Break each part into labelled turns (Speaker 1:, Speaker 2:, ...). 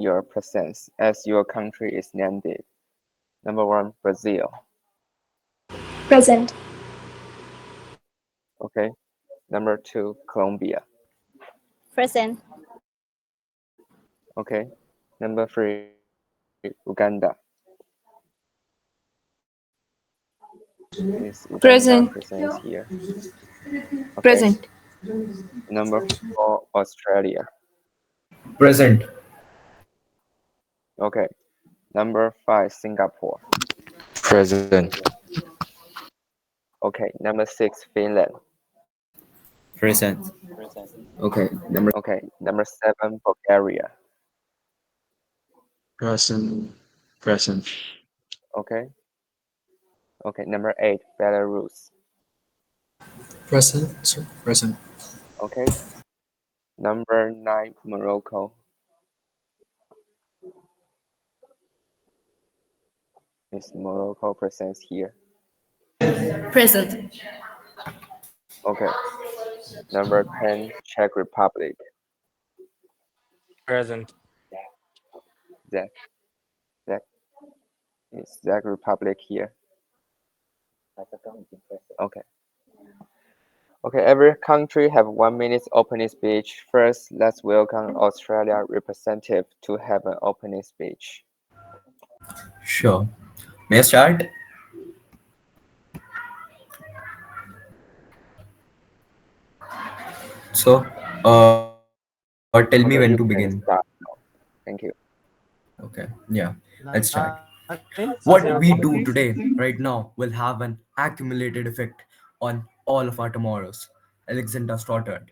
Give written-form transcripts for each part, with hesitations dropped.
Speaker 1: your presence as your country is named. Number 1, Brazil.
Speaker 2: Present.
Speaker 1: Okay. Number 2, Colombia.
Speaker 2: Present.
Speaker 1: Okay. Number 3, Uganda. Is Uganda
Speaker 3: Present.
Speaker 1: present here? Okay.
Speaker 3: Present.
Speaker 1: Number 4, Australia.
Speaker 4: Present.
Speaker 1: Okay. Number 5, Singapore.
Speaker 5: Present.
Speaker 1: Okay. Number 6, Finland.
Speaker 4: Present. Okay.
Speaker 1: Okay. Number 7, Bulgaria.
Speaker 5: Present. Present.
Speaker 1: Okay. Okay. Number 8, Belarus.
Speaker 6: Present, sir. Present.
Speaker 1: Okay. Number 9, Morocco. Is Morocco present here?
Speaker 3: Present.
Speaker 1: Okay. Number 10, Czech Republic.
Speaker 5: Present.
Speaker 1: Czech. Czech. Is Czech Republic here? Okay. Okay, every country have 1 minute opening speech. First, let's welcome Australia representative to have an opening speech.
Speaker 4: Sure. May I start? So, tell me when to
Speaker 1: Okay,
Speaker 4: begin.
Speaker 1: you can start now. Thank you.
Speaker 4: Okay, yeah, let's start. What we do today, right now, will have an accumulated effect on all of our tomorrows. Alexander Stoddard.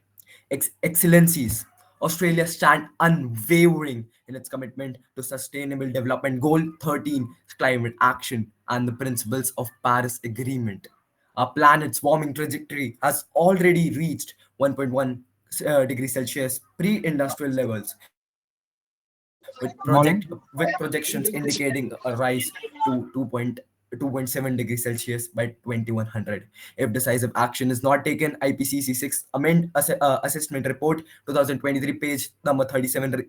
Speaker 4: Excellencies, Australia stand unwavering in its commitment to Sustainable Development Goal 13, climate action, and the principles of Paris Agreement. Our planet's warming trajectory has already reached 1.1 degrees Celsius pre-industrial levels, with projections indicating a rise to 2.7 degrees Celsius by 2100. If decisive action is not taken, IPCC 6 Assessment Report 2023, page number 37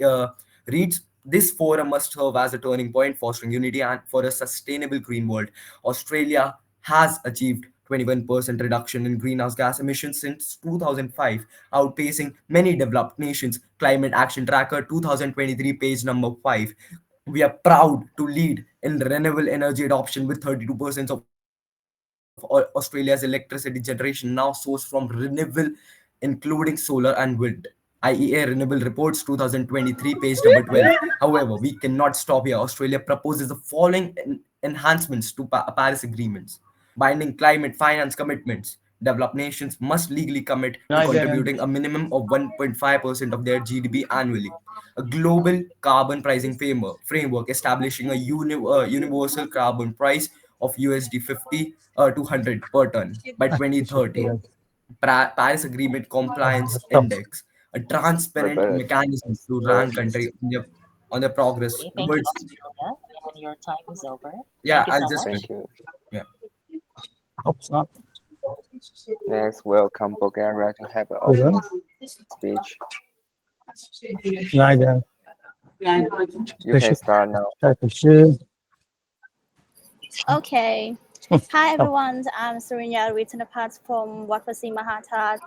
Speaker 4: reads, this forum must serve as a turning point, fostering unity and for a sustainable green world. Australia has achieved 21% reduction in greenhouse gas emissions since 2005, outpacing many developed nations. Climate Action Tracker 2023, page number 5. We are proud to lead in renewable energy adoption, with 32% of Australia's electricity generation now sourced from renewable, including solar and wind. IEA Renewable Reports 2023, page number 12. However, we cannot stop here. Australia proposes the following enhancements to Paris agreements: binding climate finance commitments. Developed nations must legally commit to contributing a minimum of 1.5% of their GDP annually. A global carbon pricing framework establishing a universal carbon price of USD 50 to 100 per ton by 2030. Paris Agreement Compliance Index, a transparent
Speaker 1: Robert,
Speaker 4: mechanism to
Speaker 1: uh,
Speaker 4: rank country on their progress
Speaker 7: Okay, thank you,
Speaker 4: towards.
Speaker 7: Australia. And your time is over.
Speaker 4: Yeah,
Speaker 7: Thank you
Speaker 4: I'll
Speaker 7: so
Speaker 4: just
Speaker 7: much.
Speaker 1: thank you.
Speaker 4: yeah.
Speaker 1: Next, welcome Bulgaria to have an opening speech. You can start now.
Speaker 2: Okay. Hi everyone, I'm Surinya, written apart from Wakasi Mahata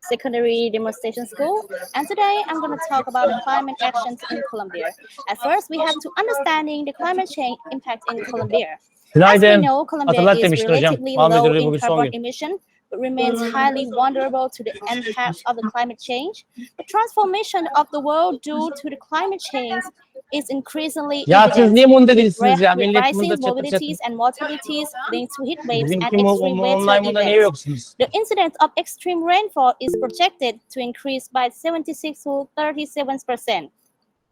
Speaker 2: Secondary Demonstration School, and today I'm going to talk about the climate actions in Colombia. At first, we have to understanding the climate change impact in Colombia. As we know, Colombia is relatively low in carbon emission, but remains highly vulnerable to the impact of the climate change. The transformation of the world due to the climate change is increasingly evident, with rising mobilities and mortalities linked to heat waves and extreme weather events. The incidence of extreme rainfall is projected to increase by 76 to 37%,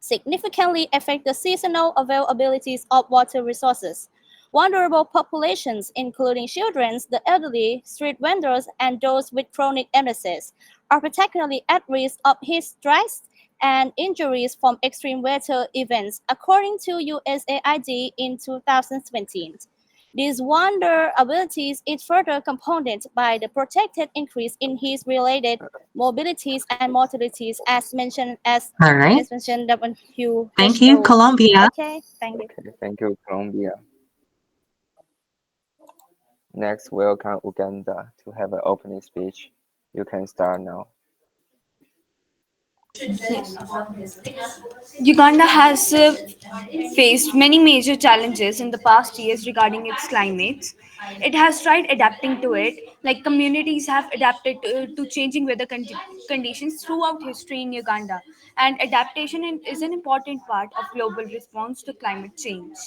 Speaker 2: significantly affect the seasonal availabilities of water resources. Vulnerable populations, including children, the elderly, street vendors, and those with chronic illnesses, are particularly at risk of heat stress and injuries from extreme weather events, according to USAID in 2017. This vulnerability is further compounded by the projected increase in his related mobilities and mortalities
Speaker 7: All right.
Speaker 2: as mentioned
Speaker 7: Thank you,
Speaker 2: WHO.
Speaker 7: Colombia.
Speaker 2: Okay, thank you.
Speaker 1: Okay, thank you, Colombia. Next, welcome Uganda to have an opening speech. You can start now.
Speaker 8: Uganda has faced many major challenges in the past years regarding its climate. It has tried adapting to it, like communities have adapted to changing weather conditions throughout history in Uganda, and adaptation is an important part of global response to climate change.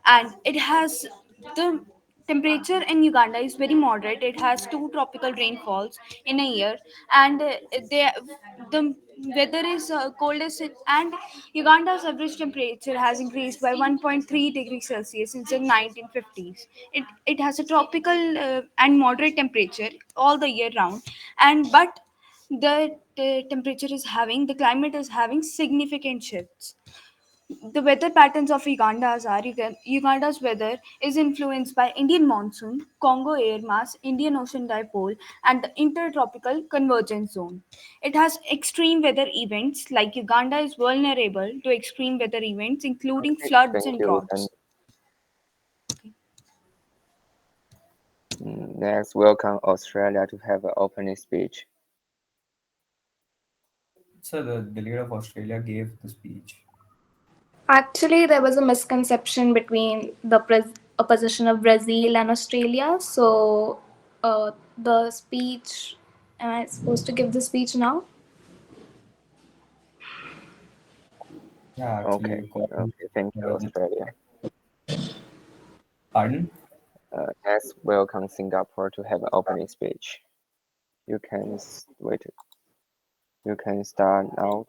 Speaker 8: And it has the temperature in Uganda is very moderate. It has two tropical rainfalls in a year, and they, the weather is coldest, and Uganda's average temperature has increased by 1.3 degrees Celsius since the 1950s. It has a tropical and moderate temperature all the year round, and but the temperature is having the climate is having significant shifts. The weather patterns of Uganda's weather is influenced by Indian monsoon, Congo air mass, Indian Ocean dipole, and the intertropical convergence zone. It has extreme weather events, like Uganda is vulnerable to extreme weather events, including
Speaker 1: Okay,
Speaker 8: floods
Speaker 1: thank
Speaker 8: and
Speaker 1: you. And
Speaker 8: droughts.
Speaker 1: next, welcome Australia to have an opening speech.
Speaker 4: So the leader of Australia gave the speech.
Speaker 9: Actually, there was a misconception between the opposition of Brazil and Australia. So, the speech. Am I supposed to give the speech now?
Speaker 4: Yeah, actually,
Speaker 1: Okay,
Speaker 4: you got me.
Speaker 1: okay, thank you, Australia.
Speaker 4: Pardon?
Speaker 1: Next, welcome Singapore to have an opening speech. You can wait. You can start now.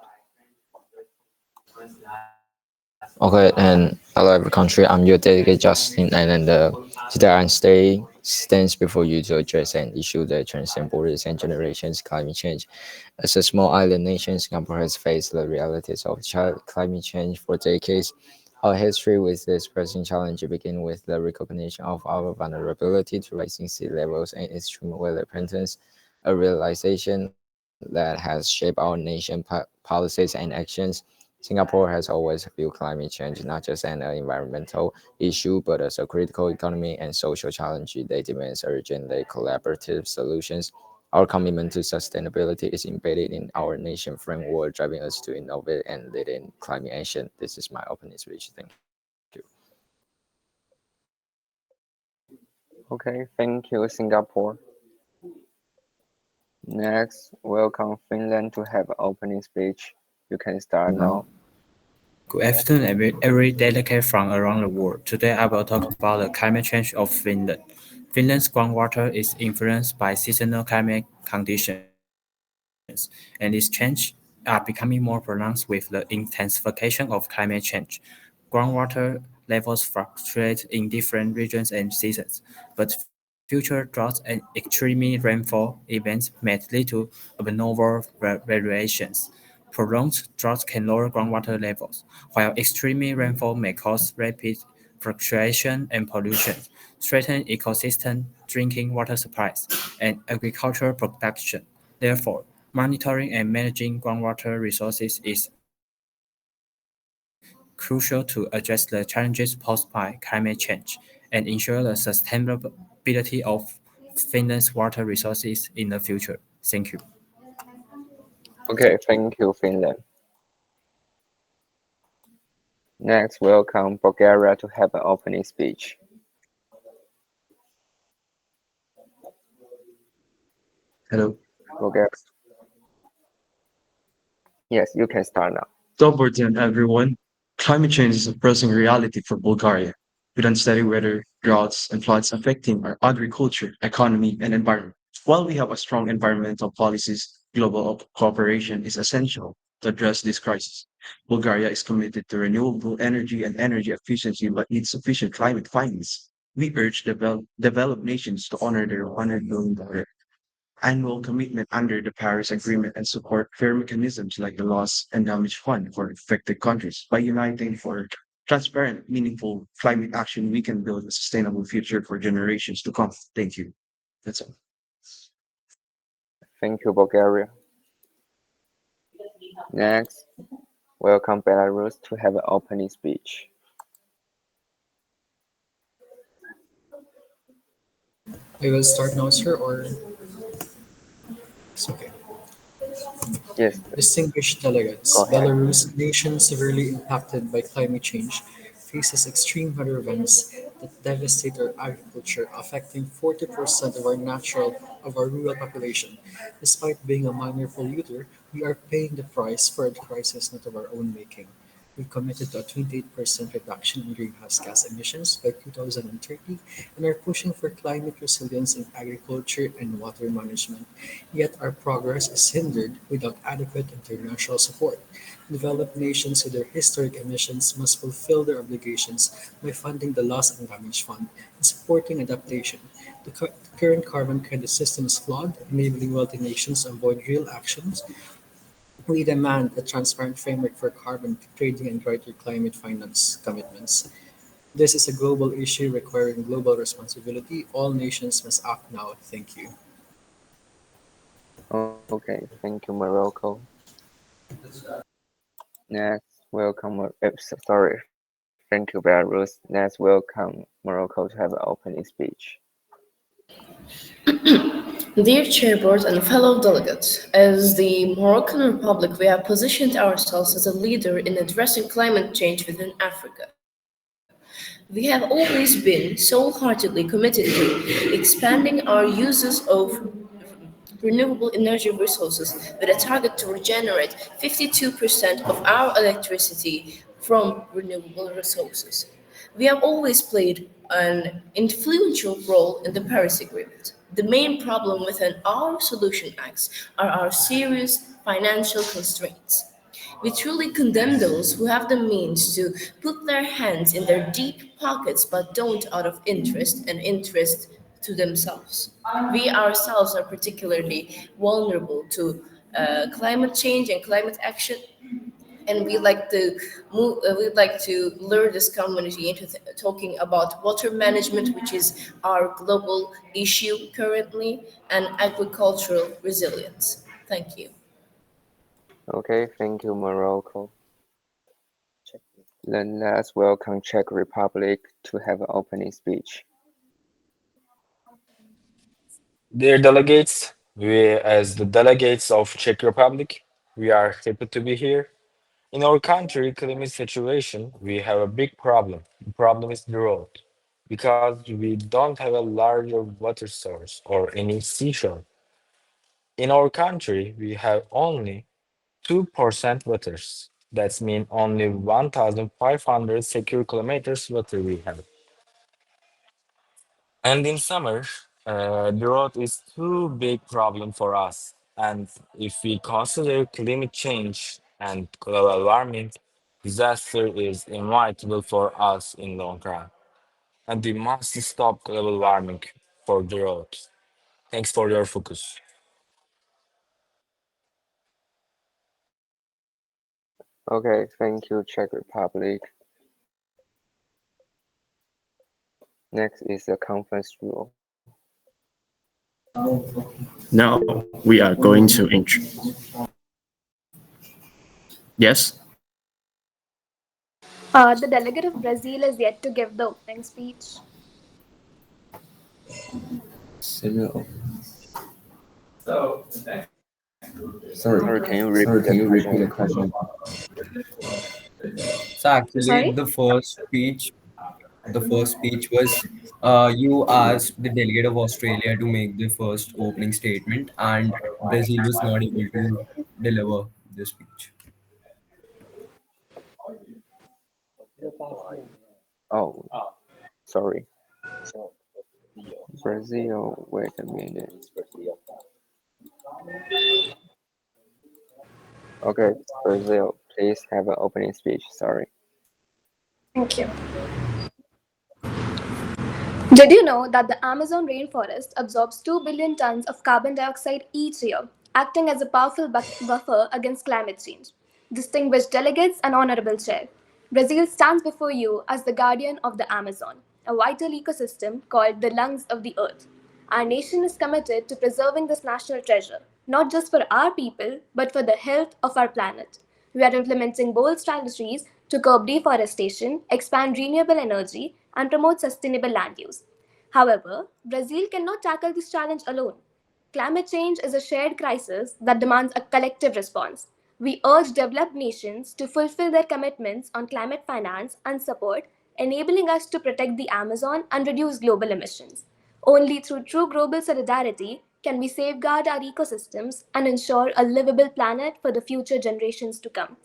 Speaker 5: Okay, and hello every country. I'm your delegate Justin, and today I'm stands before you to address an issue that transcends borders and generations: climate change. As a small island nation, Singapore has faced the realities of climate change for decades. Our history with this pressing challenge begins with the recognition of our vulnerability to rising sea levels and extreme weather patterns, a realization that has shaped our nation policies and actions. Singapore has always viewed climate change not just as an environmental issue, but as a critical economic and social challenge that demands urgently collaborative solutions. Our commitment to sustainability is embedded in our nation framework, driving us to innovate and lead in climate action. This is my opening speech. Thank you.
Speaker 1: Okay, thank you, Singapore. Next, welcome Finland to have an opening speech. You can start now.
Speaker 6: Good afternoon, every delegate from around the world. Today, I will talk about the climate change of Finland. Finland's groundwater is influenced by seasonal climate conditions, and these changes are becoming more pronounced with the intensification of climate change. Groundwater levels fluctuate in different regions and seasons, but future droughts and extreme rainfall events may lead to abnormal variations. Prolonged drought can lower groundwater levels, while extreme rainfall may cause rapid fluctuation and pollution, threaten ecosystem, drinking water supplies, and agricultural production. Therefore, monitoring and managing groundwater resources is crucial to address the challenges posed by climate change and ensure the sustainability of Finland's water resources in the future. Thank you.
Speaker 1: Okay, thank you, Finland. Next, welcome Bulgaria to have an opening speech.
Speaker 5: Hello.
Speaker 1: Bulgaria. Yes, you can start now.
Speaker 10: Double everyone. Climate change is a pressing reality for Bulgaria, with unsteady weather, droughts, and floods affecting our agriculture, economy, and environment. While we have a strong environmental policies, global cooperation is essential to address this crisis. Bulgaria is committed to renewable energy and energy efficiency, but needs sufficient climate finance. We urge developed nations to honor their $100 billion annual commitment under the Paris Agreement and support fair mechanisms like the Loss and Damage Fund for affected countries by uniting for transparent, meaningful climate action, we can build a sustainable future for generations to come. Thank you. That's all.
Speaker 1: Thank you, Bulgaria. Next, welcome Belarus to have an opening speech.
Speaker 11: I will start now, sir, or it's okay.
Speaker 1: Yes,
Speaker 11: Distinguished delegates,
Speaker 1: go ahead.
Speaker 11: Belarus, nation severely impacted by climate change, faces extreme weather events that devastate our agriculture, affecting 40% of our rural population. Despite being a minor polluter, we are paying the price for a crisis not of our own making. We committed to a 28% reduction in greenhouse gas emissions by 2030 and are pushing for climate resilience in agriculture and water management. Yet our progress is hindered without adequate international support. Developed nations with their historic emissions must fulfill their obligations by funding the Loss and Damage Fund and supporting adaptation. The current carbon credit system is flawed, enabling wealthy nations to avoid real actions. We demand a transparent framework for carbon trading and greater climate finance commitments. This is a global issue requiring global responsibility. All nations must act now. Thank you.
Speaker 1: Okay, thank you, Morocco. Next, welcome. Sorry, thank you, Belarus. Next, welcome Morocco to have an opening speech.
Speaker 3: Dear Chairboard and fellow delegates, as the Moroccan Republic, we have positioned ourselves as a leader in addressing climate change within Africa. We have always been soul-heartedly committed to expanding our uses of renewable energy resources with a target to regenerate 52% of our electricity from renewable resources. We have always played an influential role in the Paris Agreement. The main problem within our solution acts are our serious financial constraints. We truly condemn those who have the means to put their hands in their deep pockets but don't out of interest to themselves. We ourselves are particularly vulnerable to climate change and climate action, and we'd like to lure this community into talking about water management, which is our global issue currently, and agricultural resilience. Thank you.
Speaker 1: Okay, thank you, Morocco. Then let's welcome Czech Republic to have an opening speech.
Speaker 12: Dear delegates, we, as the delegates of Czech Republic, we are happy to be here. In our country climate situation, we have a big problem. The problem is the road, because we don't have a larger water source or any seashore. In our country, we have only 2% waters. That's mean only 1,500 secure kilometers water we have. And in summer, the road is too big problem for us. And if we consider climate change and global warming, disaster is inevitable for us in long run. And we must stop global warming for the road. Thanks for your focus.
Speaker 1: Okay, thank you, Czech Republic. Next is the conference rule.
Speaker 13: Now we are going to Yes?
Speaker 9: The delegate of Brazil is yet to give the opening speech.
Speaker 1: Sorry, can you repeat the question?
Speaker 4: So actually,
Speaker 9: Sorry?
Speaker 4: the first speech was you asked the delegate of Australia to make the first opening statement, and Brazil was not able to deliver the speech.
Speaker 1: Oh, sorry. Brazil, wait a minute. Okay, Brazil, please have an opening speech. Sorry.
Speaker 9: Thank you. Did you know that the Amazon rainforest absorbs 2 billion tons of carbon dioxide each year, acting as a powerful buffer against climate change? Distinguished delegates and Honorable Chair, Brazil stands before you as the guardian of the Amazon, a vital ecosystem called the lungs of the earth. Our nation is committed to preserving this national treasure, not just for our people, but for the health of our planet. We are implementing bold strategies to curb deforestation, expand renewable energy, and promote sustainable land use. However, Brazil cannot tackle this challenge alone. Climate change is a shared crisis that demands a collective response. We urge developed nations to fulfill their commitments on climate finance and support, enabling us to protect the Amazon and reduce global emissions. Only through true global solidarity can we safeguard our ecosystems and ensure a livable planet for the future generations to come.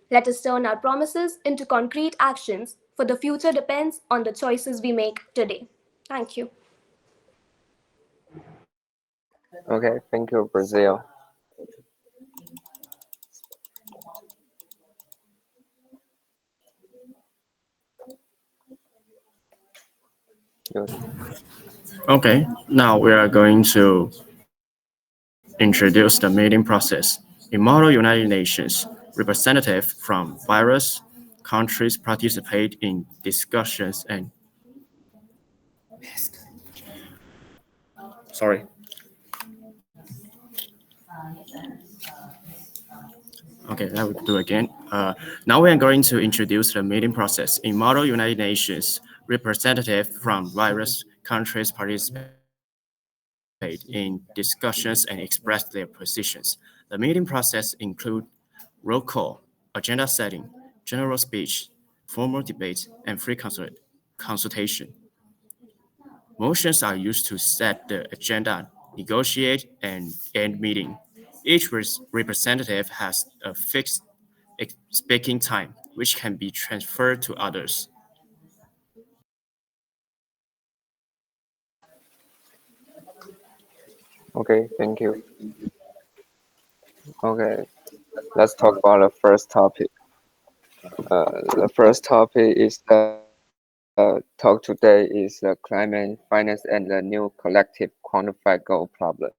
Speaker 9: Let us turn our promises into concrete actions, for the future depends on the choices we make today. Thank you.
Speaker 1: Okay, thank you, Brazil. Good.
Speaker 13: Okay, now we are going to introduce the meeting process. In Model United Nations, representatives from various countries participate in discussions and sorry. Okay, I will do again. Now we are going to introduce the meeting process. In Model United Nations, representatives from various countries participate in discussions and express their positions. The meeting process includes roll call, agenda setting, general speech, formal debate, and free consultation. Motions are used to set the agenda, negotiate, and end meeting. Each representative has a fixed speaking time, which can be transferred to others.
Speaker 1: Okay, thank you. Okay, let's talk about the first topic. The first topic is talk today is climate finance and the new collective quantified goal problems.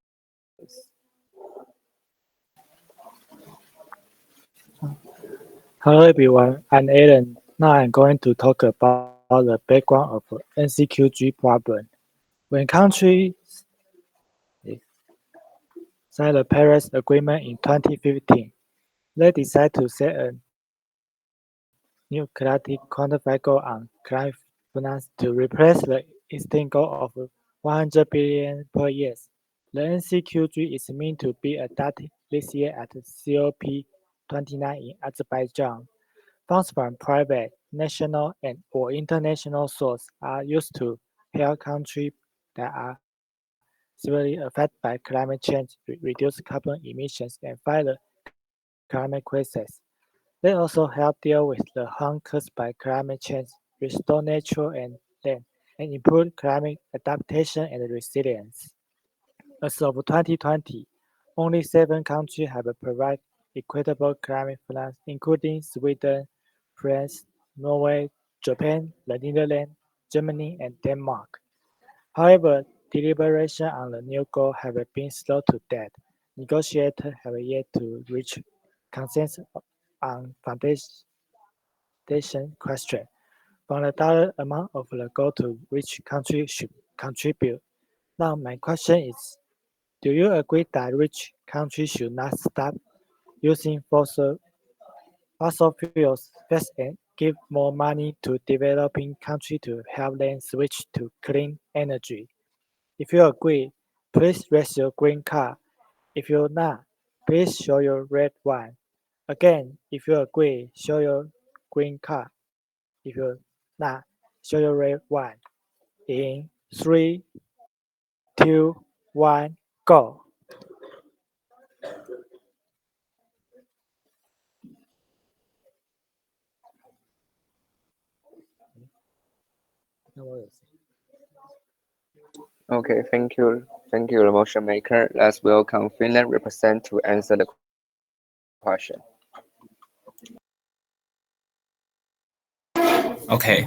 Speaker 14: Hello everyone, I'm Alan. Now I'm going to talk about the background of NCQG problem. When countries signed the Paris Agreement in 2015, they decided to set a new collective quantified goal on climate finance to replace the existing goal of 100 billion per year. The NCQG is meant to be adopted this year at COP29 in Azerbaijan. Funds from private, national, or international sources are used to help countries that are severely affected by climate change reduce carbon emissions and fight the climate crisis. They also help deal with the harm caused by climate change, restore nature and land, and improve climate adaptation and resilience. As of 2020, only 7 countries have provided equitable climate finance, including Sweden, France, Norway, Japan, the Netherlands, Germany, and Denmark. However, deliberations on the new goal have been slow to date. Negotiators have yet to reach consensus on foundation question, from the dollar amount of the goal to which country should contribute. Now, my question is, do you agree that rich countries should not stop using fossil fuels first and give more money to developing countries to help them switch to clean energy? If you agree, please raise your green card. If you're not, please show your red one. Again, if you agree, show your green card. If you're not, show your red one. In 3, 2, 1, go.
Speaker 1: Okay, thank you, the motion maker. Let's welcome Finland represent to answer the question.
Speaker 6: Okay,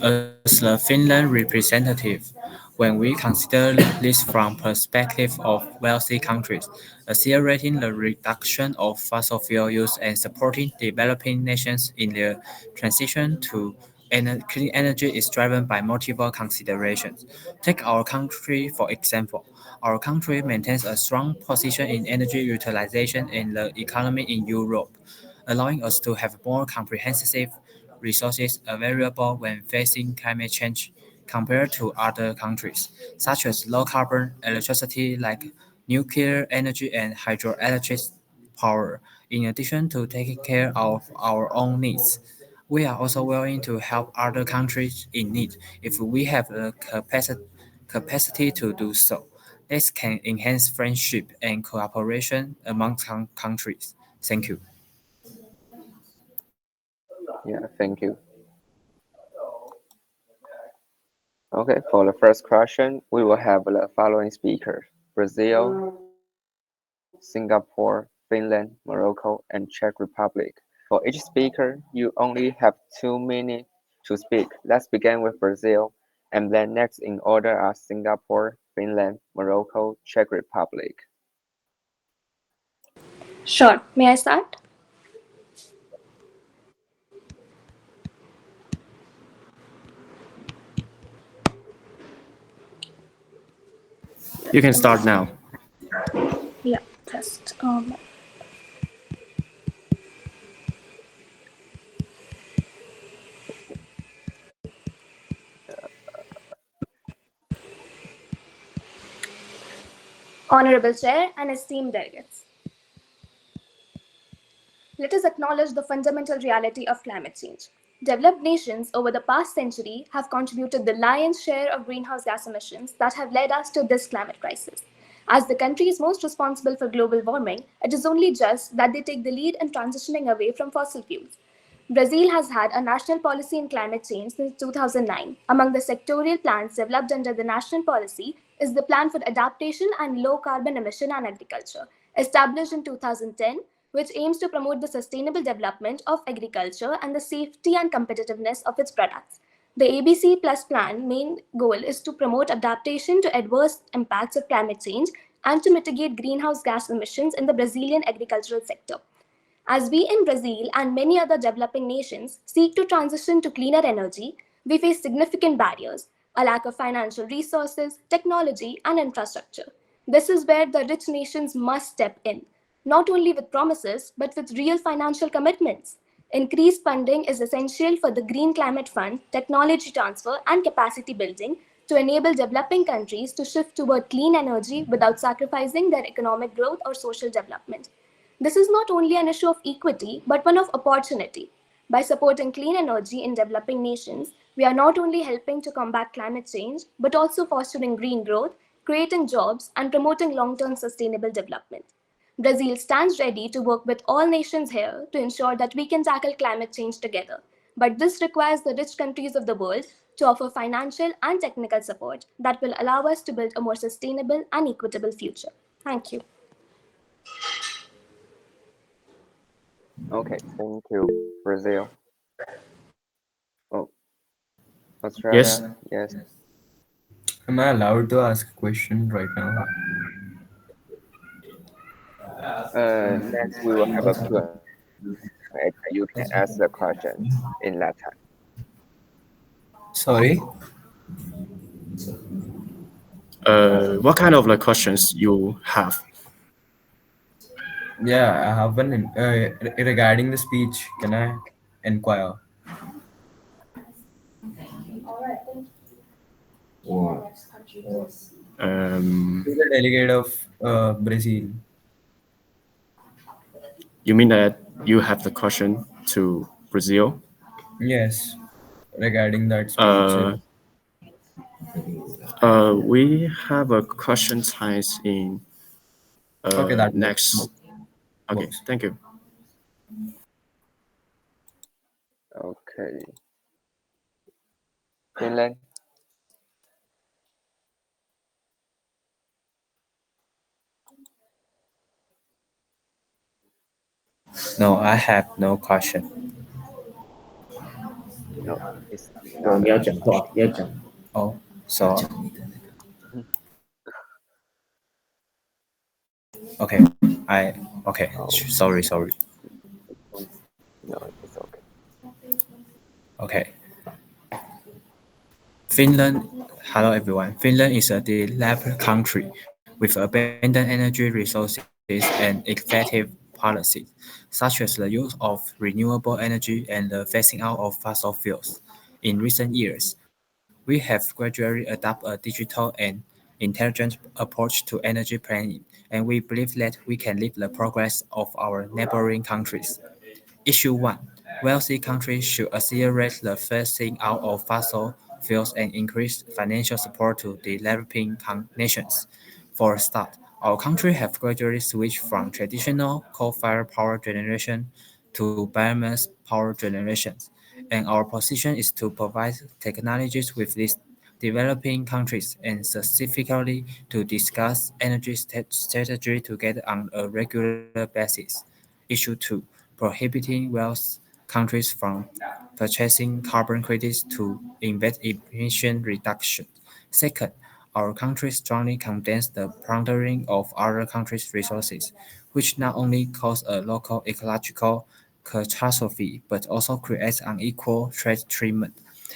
Speaker 6: as the Finland representative, When we consider this from perspective of wealthy countries, accelerating the reduction of fossil fuel use and supporting developing nations in their transition to clean energy is driven by multiple considerations. Take our country for example. Our country maintains a strong position in energy utilization in the economy in Europe, allowing us to have more comprehensive resources available when facing climate change compared to other countries, such as low carbon electricity like nuclear energy and hydroelectric power. In addition to taking care of our own needs, we are also willing to help other countries in need if we have the capacity to do so. This can enhance friendship and cooperation among countries. Thank you.
Speaker 1: Yeah, thank you. Okay, for the first question, we will have the following speakers: Brazil, Singapore, Finland, Morocco, and Czech Republic. For each speaker, you only have 2 minutes to speak. Let's begin with Brazil, and then next in order are Singapore, Finland, Morocco, Czech Republic.
Speaker 9: Sure. May I start?
Speaker 13: You can start now.
Speaker 9: Yeah, just Honorable Chair and esteemed delegates. Let us acknowledge the fundamental reality of climate change. Developed nations over the past century have contributed the lion's share of greenhouse gas emissions that have led us to this climate crisis. As the countries most responsible for global warming, it is only just that they take the lead in transitioning away from fossil fuels. Brazil has had a national policy in climate change since 2009. Among the sectorial plans developed under the national policy is the Plan for Adaptation and Low Carbon Emission and Agriculture, established in 2010, which aims to promote the sustainable development of agriculture and the safety and competitiveness of its products. The ABC Plus plan main goal is to promote adaptation to adverse impacts of climate change and to mitigate greenhouse gas emissions in the Brazilian agricultural sector. As we in Brazil and many other developing nations seek to transition to cleaner energy, we face significant barriers: a lack of financial resources, technology, and infrastructure. This is where the rich nations must step in, not only with promises, but with real financial commitments. Increased funding is essential for the Green Climate Fund, technology transfer, and capacity building to enable developing countries to shift toward clean energy without sacrificing their economic growth or social development. This is not only an issue of equity, but one of opportunity. By supporting clean energy in developing nations, we are not only helping to combat climate change, but also fostering green growth, creating jobs, and promoting long term sustainable development. Brazil stands ready to work with all nations here to ensure that we can tackle climate change together. But this requires the rich countries of the world to offer financial and technical support that will allow us to build a more sustainable and equitable future. Thank you.
Speaker 1: Okay, thank you, Brazil. Oh,
Speaker 13: Yes.
Speaker 1: Australia, yes.
Speaker 4: Am I allowed to ask a question right now?
Speaker 1: Next, we will have a Q&A. You can ask the questions in Latin.
Speaker 4: Sorry?
Speaker 13: What kind of like questions you have?
Speaker 4: Yeah, I have one regarding the speech. Can I inquire?
Speaker 13: Um,
Speaker 4: To the delegate of Brazil.
Speaker 13: you mean that you have the question to Brazil?
Speaker 4: Yes, regarding that speech.
Speaker 13: Uh, we have a question times in
Speaker 4: Okay, that
Speaker 13: next. Okay,
Speaker 4: works.
Speaker 13: thank you.
Speaker 1: Okay, Finland.
Speaker 6: No, I have no question.
Speaker 1: No, it's not a question.
Speaker 6: Oh, so Okay, okay.
Speaker 1: Oh,
Speaker 6: Sorry.
Speaker 1: no, it's okay.
Speaker 6: Okay. Finland, hello everyone. Finland is a developed country with abundant energy resources and effective policies, such as the use of renewable energy and the phasing out of fossil fuels. In recent years, we have gradually adopted a digital and intelligent approach to energy planning, and we believe that we can lead the progress of our neighboring countries. Issue 1. Wealthy countries should accelerate the phasing out of fossil fuels and increase financial support to developing nations. For a start, our country have gradually switched from traditional coal-fired power generation to biomass power generation, and our position is to provide technologies with these developing countries and specifically to discuss energy strategy together on a regular basis. Issue 2. Prohibiting wealth countries from purchasing carbon credits to invest in emission reduction. Second, our country strongly condemns the plundering of other countries' resources, which not only cause a local ecological catastrophe but also creates unequal trade treatment.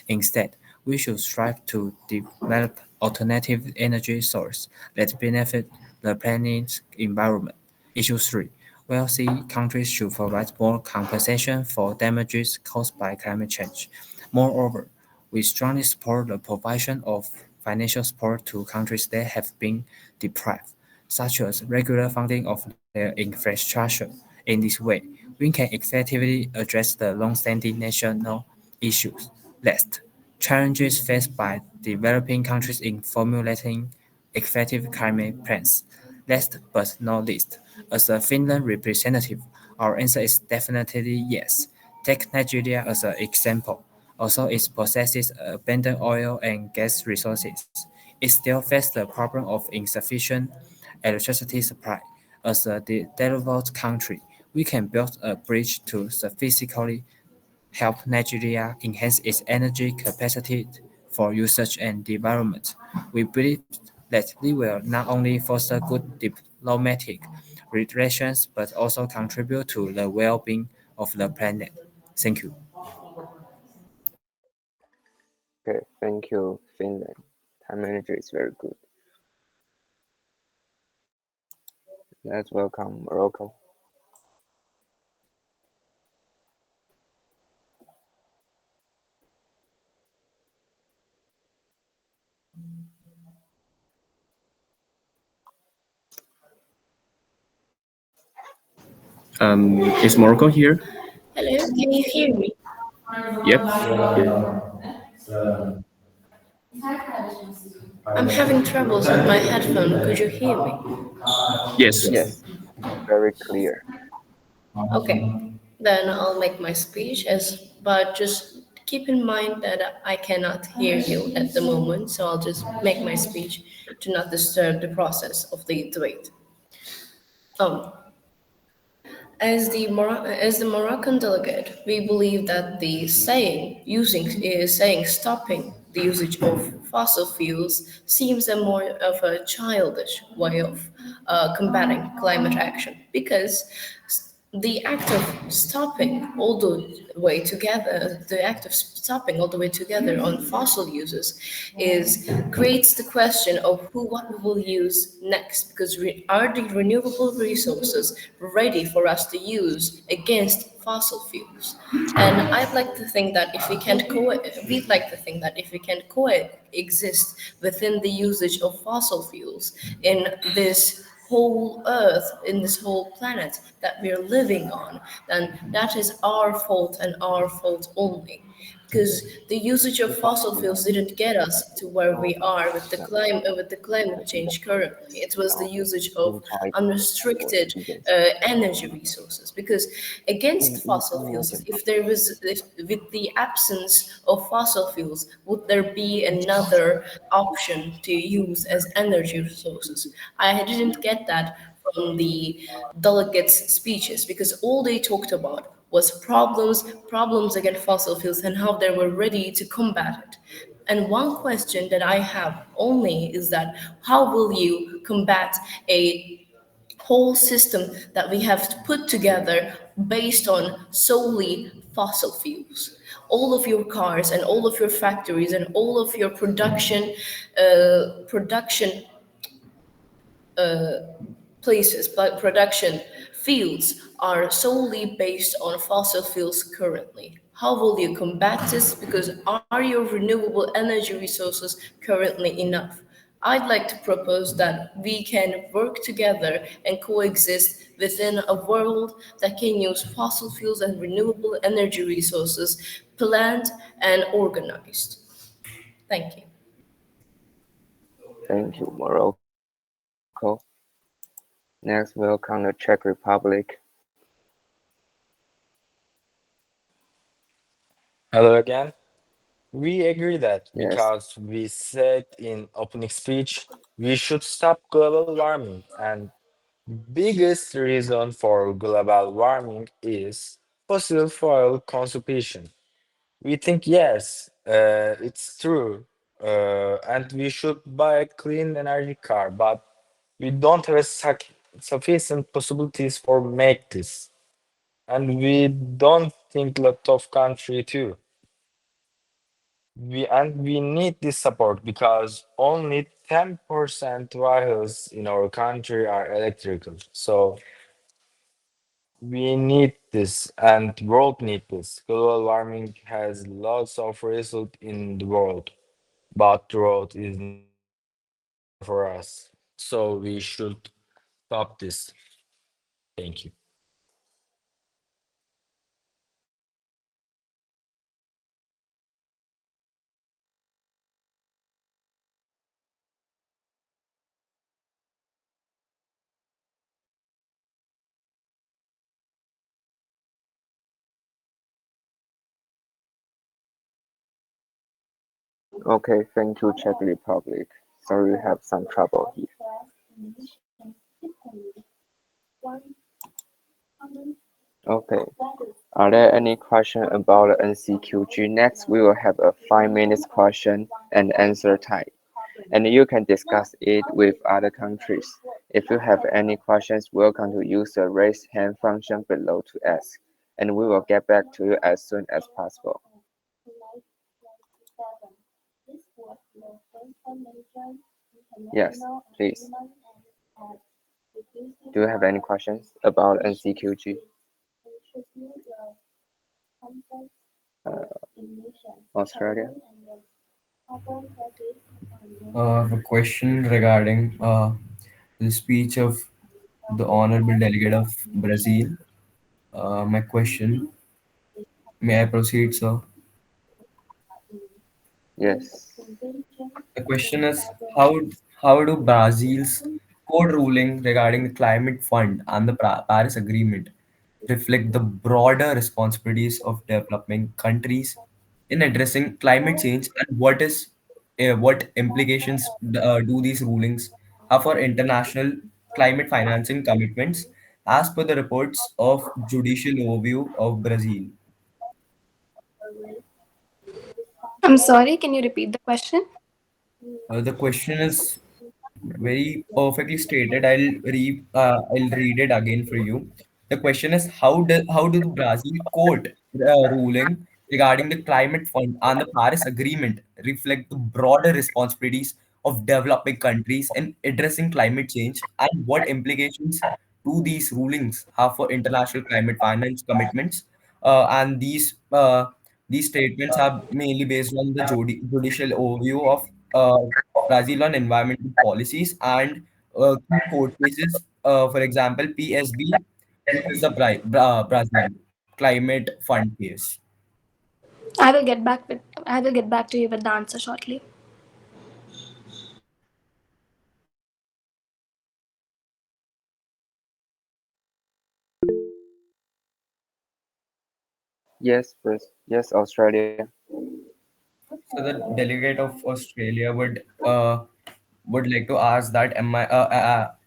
Speaker 6: Instead, we should strive to develop alternative energy sources that benefit the planet's environment. Issue 3. Wealthy countries should provide more compensation for damages caused by climate change. Moreover, we strongly support the provision of financial support to countries that have been deprived, such as regular funding of their infrastructure. In this way, we can effectively address the long-standing national issues. Last, challenges faced by developing countries in formulating effective climate plans. Last but not least, as a Finland representative, our answer is definitely yes. Take Nigeria as an example. Although it possesses abundant oil and gas resources, it still faces the problem of insufficient electricity supply. As a developed country, we can build a bridge to sufficiently help Nigeria enhance its energy capacity for usage and development. We believe that we will not only foster good diplomatic relations but also contribute to the well-being of the planet. Thank you.
Speaker 1: Okay, thank you, Finland. Time manager is very good. Let's welcome Morocco.
Speaker 13: Is Morocco here?
Speaker 3: Hello, can you hear me?
Speaker 13: Yep.
Speaker 3: I'm having troubles with my headphone. Could you hear me?
Speaker 13: Yes.
Speaker 1: Yes, very clear.
Speaker 3: Okay, then I'll make my speech but just keep in mind that I cannot hear you at the moment, so I'll just make my speech to not disturb the process of the debate. Um, as the Moroccan delegate, we believe that the saying stopping the usage of fossil fuels seems a more of a childish way of combating climate action because the act of stopping all the way together, the act of stopping all the way together on fossil uses is creates the question of what we will use next because are the renewable resources ready for us to use against fossil fuels? And I'd like to think that if we can't we'd like to think that if we can coexist within the usage of fossil fuels in this whole earth, in this whole planet that we're living on, then that is our fault and our fault only. Because the usage of fossil fuels didn't get us to where we are with the climate change currently. It was the usage of unrestricted energy resources. Because against fossil fuels, if with the absence of fossil fuels, would there be another option to use as energy resources? I didn't get that from the delegates' speeches because all they talked about was problems against fossil fuels and how they were ready to combat it. And one question that I have only is that how will you combat a whole system that we have put together based on solely fossil fuels. All of your cars and all of your factories and all of your production places, but production fields are solely based on fossil fuels currently. How will you combat this? Because are your renewable energy resources currently enough? I'd like to propose that we can work together and coexist within a world that can use fossil fuels and renewable energy resources planned and organized. Thank you.
Speaker 1: Thank you, Morocco. Next, we'll come the Czech Republic.
Speaker 12: Hello again. We agree that
Speaker 1: Yes.
Speaker 12: because we said in opening speech, we should stop global warming, and biggest reason for global warming is fossil fuel consumption. We think yes, it's true, and we should buy a clean energy car, but we don't have sufficient possibilities for make this, and we don't think lot of country too. We need this support because only 10% vehicles in our country are electrical. So we need this and world need this. Global warming has lots of result in the world, but the world is not for us. So we should stop this. Thank you.
Speaker 1: Okay, thank you, Czech Republic. Sorry, we have some trouble here. Okay. Are there any questions about NCQG? Next, we will have a 5 minutes question and answer time, and you can discuss it with other countries. If you have any questions, welcome to use the raise hand function below to ask, and we will get back to you as soon as possible. Yes, please. Do you have any questions about NCQG? Australia?
Speaker 4: A question regarding the speech of the honorable delegate of Brazil. My question, may I proceed, sir?
Speaker 1: Yes.
Speaker 4: The question is how do Brazil's court ruling regarding the climate fund and the Paris Agreement reflect the broader responsibilities of developing countries in addressing climate change, and what implications do these rulings have for international climate financing commitments as per the reports of Judicial Overview of Brazil?
Speaker 9: I'm sorry, can you repeat the question?
Speaker 4: The question is very perfectly stated. I'll read it again for you. The question is how do the Brazil court ruling regarding the climate fund and the Paris Agreement reflect the broader responsibilities of developing countries in addressing climate change, and what implications do these rulings have for international climate finance commitments? And these statements are mainly based on the judicial overview of Brazil on environmental policies and key court cases, for example, PSB versus the Brazil climate fund case.
Speaker 9: I will get back to you with the answer shortly.
Speaker 1: Yes, please. Yes, Australia.
Speaker 4: So the delegate of Australia would like to ask that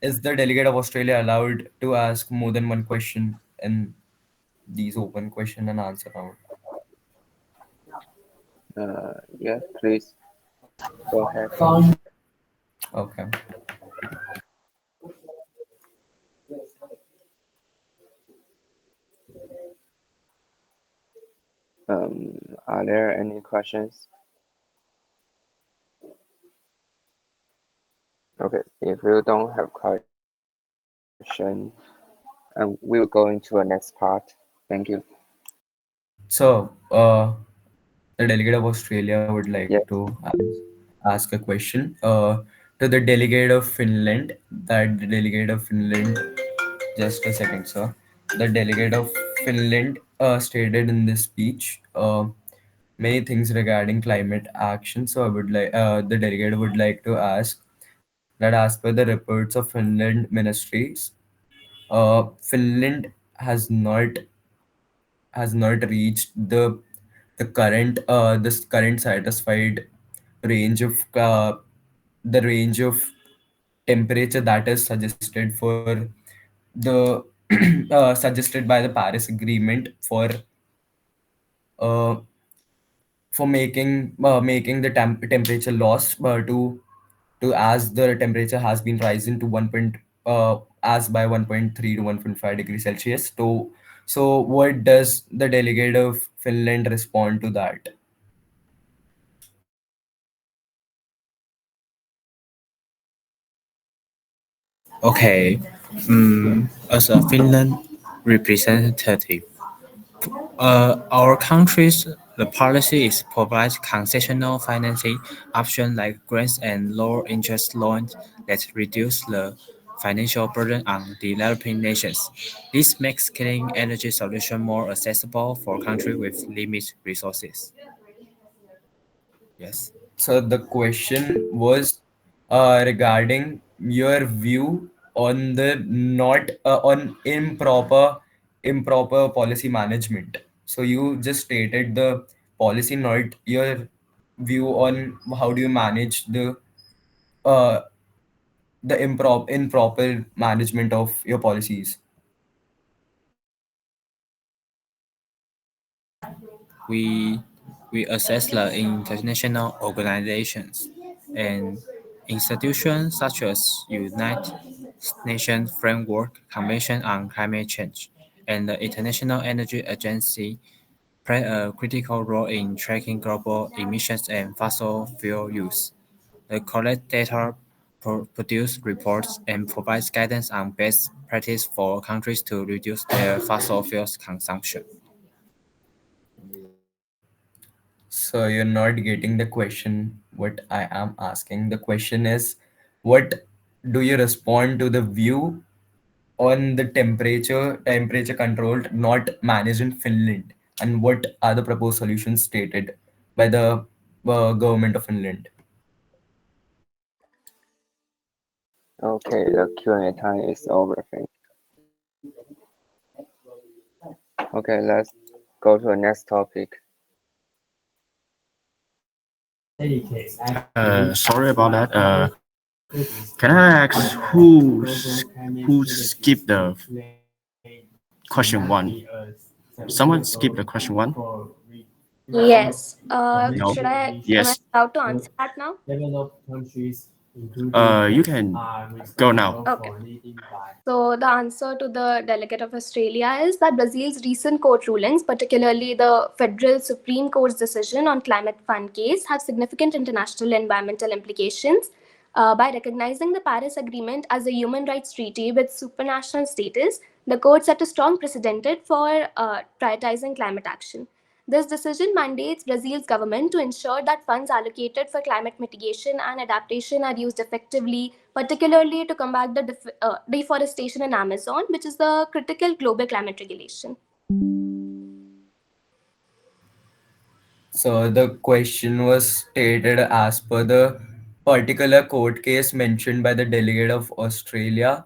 Speaker 4: is the delegate of Australia allowed to ask more than one question in these open question and answer round?
Speaker 1: Yes, please. Go ahead.
Speaker 4: Okay.
Speaker 1: Are there any questions? Okay, if you don't have question, we will go into the next part. Thank you.
Speaker 4: So, the delegate of Australia would like
Speaker 1: Yes.
Speaker 4: to ask a question to the delegate of Finland. That the delegate of Finland, just a second, sir. The delegate of Finland stated in this speech many things regarding climate action. So, I would like the delegate would like to ask that as per the reports of Finland ministries, Finland has not reached the current this current satisfied range of the range of temperature that is suggested for the suggested by the Paris Agreement uh, for making the temperature loss to as the temperature has been rising to 1 point as by 1.3 to 1.5 degrees Celsius. So what does the delegate of Finland respond to that?
Speaker 6: Okay, as a Finland representative, our country's the policy is provide concessional financing options like grants and low interest loans that reduce the financial burden on developing nations. This makes clean energy solution more accessible for countries with limited resources.
Speaker 4: Yes. So the question was regarding your view on the not on improper policy management. So you just stated the policy, not your view on how do you manage uh, the improper management of your policies.
Speaker 6: we we assess the international organizations and institutions such as United Nations Framework Convention on Climate Change and the International Energy Agency play a critical role in tracking global emissions and fossil fuel use. They collect data, produce reports, and provides guidance on best practice for countries to reduce their fossil fuels consumption.
Speaker 4: So you're not getting the question what I am asking. The question is, what do you respond to the view on the temperature controlled not managed in Finland, and what are the proposed solutions stated by the government of Finland?
Speaker 1: Okay, the Q&A time is over. Okay, let's go to the next topic.
Speaker 13: Sorry about that. Can I ask who skipped the question one? Someone skipped the question one?
Speaker 9: Yes.
Speaker 13: No.
Speaker 9: Should I? Am I
Speaker 13: Yes.
Speaker 9: allowed to answer that now?
Speaker 13: You can go now.
Speaker 9: Okay. So the answer to the delegate of Australia is that Brazil's recent court rulings, particularly the Federal Supreme Court's decision on climate fund case, have significant international environmental implications. By recognizing the Paris Agreement as a human rights treaty with supranational status, the court set a strong precedent for prioritizing climate action. This decision mandates Brazil's government to ensure that funds allocated for climate mitigation and adaptation are used effectively, particularly to combat the deforestation in Amazon, which is the critical global climate regulation.
Speaker 4: So the question was stated as per the particular court case mentioned by the delegate of Australia.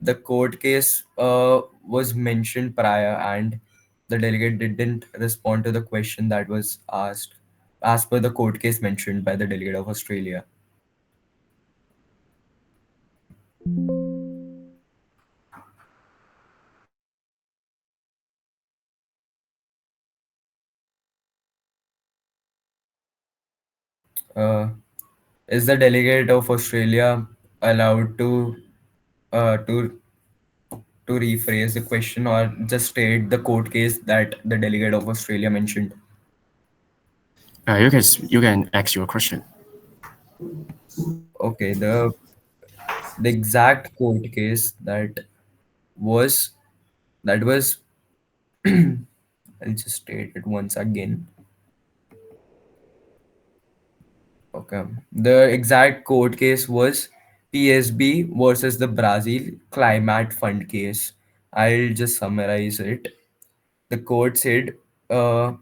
Speaker 4: The court case was mentioned prior, and the delegate didn't respond to the question that was asked as per the court case mentioned by the delegate of Australia. Uh, is the delegate of Australia allowed to uh, to to rephrase the question or just state the court case that the delegate of Australia mentioned?
Speaker 13: You can ask your question.
Speaker 4: Okay, the exact court case was that was I'll just state it once again. Okay. The exact court case was PSB versus the Brazil Climate Fund case. I'll just summarize it. The court said uh,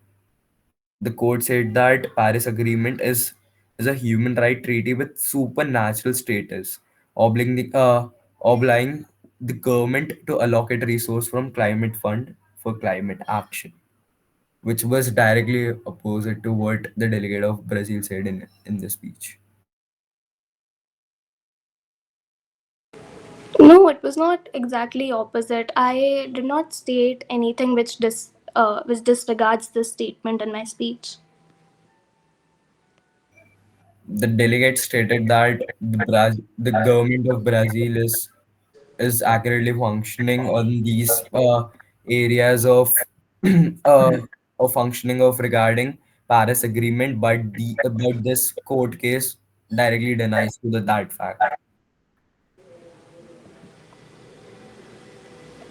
Speaker 4: the court said that Paris Agreement is a human right treaty with supernatural status, obligating the government to allocate resource from climate fund for climate action, which was directly opposite to what the delegate of Brazil said in the speech.
Speaker 9: No, it was not exactly opposite. I did not state anything which disregards this statement in my speech.
Speaker 4: The delegate stated that the government of Brazil is accurately functioning on these areas uh, of functioning of regarding Paris Agreement, but this court case directly denies to that fact.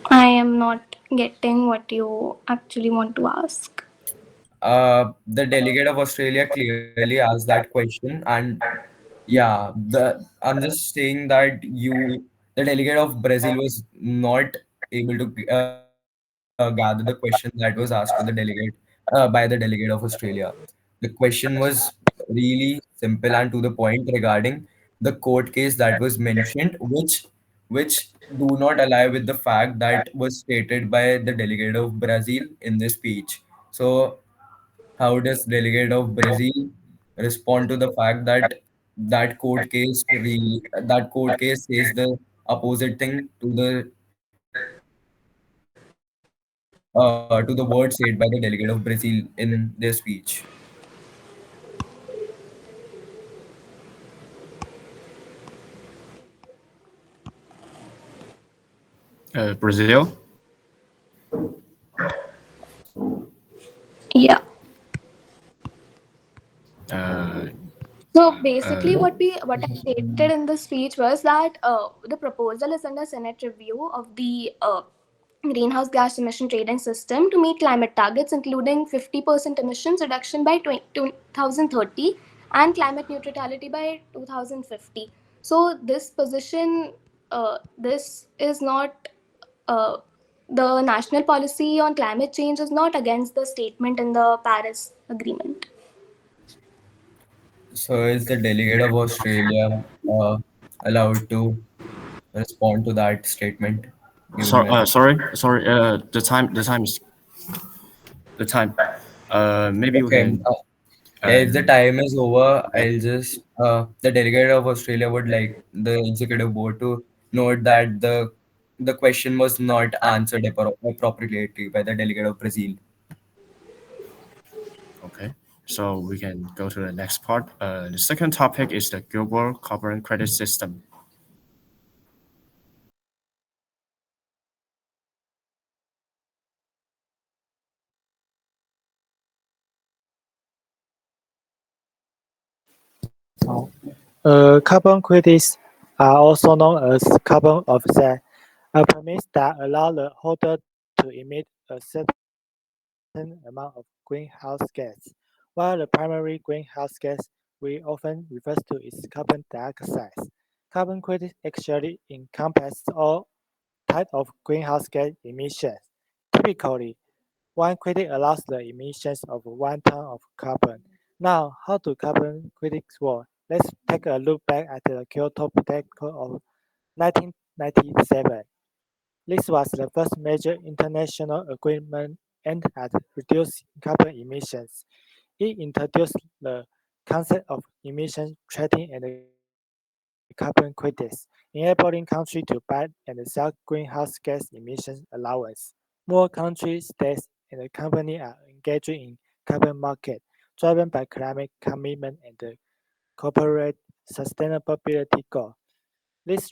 Speaker 9: I am not getting what you actually want to ask.
Speaker 4: The delegate of Australia clearly asked that question, and yeah, I'm just saying that the delegate of Brazil was not able to gather the question that was asked to the delegate by the delegate of Australia. The question was really simple and to the point regarding the court case that was mentioned, which do not align with the fact that was stated by the delegate of Brazil in this speech. So how does delegate of Brazil respond to the fact that that court case says the opposite thing to the word said by the delegate of Brazil in their speech?
Speaker 13: Brazil.
Speaker 9: Yeah.
Speaker 13: Uh,
Speaker 9: So basically,
Speaker 13: uh,
Speaker 9: what I stated in the speech was that the proposal is under Senate review of the greenhouse gas emission trading system to meet climate targets, including 50% emissions reduction by 2030 and climate neutrality by 2050. So this position, this is not. The national policy on climate change is not against the statement in the Paris Agreement.
Speaker 4: So is the delegate of Australia allowed to respond to that statement given by the
Speaker 13: sorry. The time is the time. Maybe we
Speaker 4: okay.
Speaker 13: can.
Speaker 4: Yeah,
Speaker 13: Uh,
Speaker 4: if the time is over, I'll just the delegate of Australia would like the executive board to note that the question was not answered appropriately by the delegate of Brazil.
Speaker 13: okay. So we can go to the next part. The second topic is the global carbon credit system.
Speaker 14: Carbon credits are also known as carbon offset, a permit that allow the holder to emit a certain amount of greenhouse gas, while the primary greenhouse gas we often refer to is carbon dioxide. Carbon credits actually encompass all types of greenhouse gas emissions. Typically, one credit allows the emissions of 1 ton of carbon. Now, how do carbon credits work? Let's take a look back at the Kyoto Protocol of 1997. This was the first major international agreement aimed at reducing carbon emissions. It introduced the concept of emission trading and carbon credits, enabling countries to buy and sell greenhouse gas emissions allowance. More countries, states, and companies are engaging in carbon market, driven by climate commitment and the corporate sustainability goal. This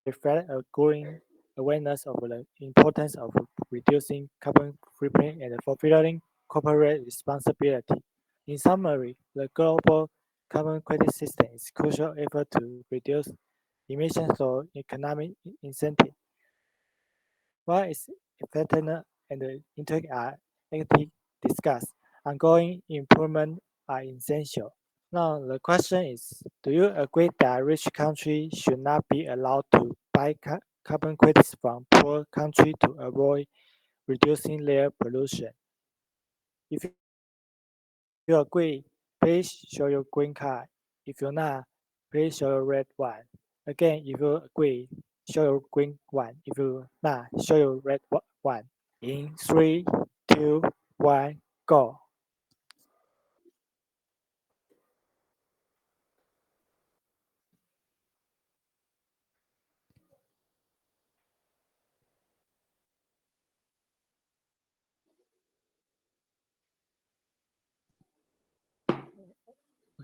Speaker 14: reflects a growing awareness of the importance of reducing carbon footprint and fulfilling corporate responsibility. In summary, the global carbon credit system is a crucial effort to reduce emissions through economic incentive. While its effectiveness and the impact are actively discussed, ongoing improvements are essential. Now, the question is, do you agree that rich countries should not be allowed to buy carbon credits from poor countries to avoid reducing their pollution? If you agree, please show your green card. If you're not, please show your red one. Again, if you agree, show your green one. If you're not, show your red one. In 3, 2, 1, go.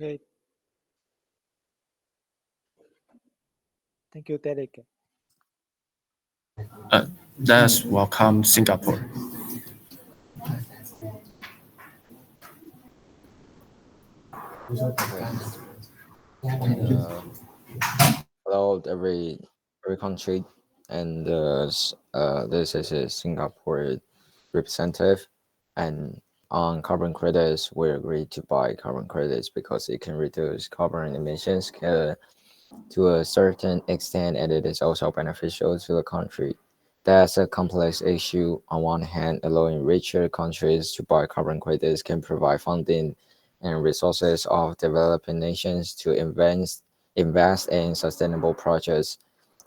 Speaker 14: Okay, thank you, delegate.
Speaker 6: Let's welcome Singapore.
Speaker 5: Uh, Hello, every country, and this is a Singapore representative, and on carbon credits, we agree to buy carbon credits because it can reduce carbon emissions to a certain extent, and it is also beneficial to the country. That's a complex issue. On one hand, allowing richer countries to buy carbon credits can provide funding and resources of developing nations to invest in sustainable projects.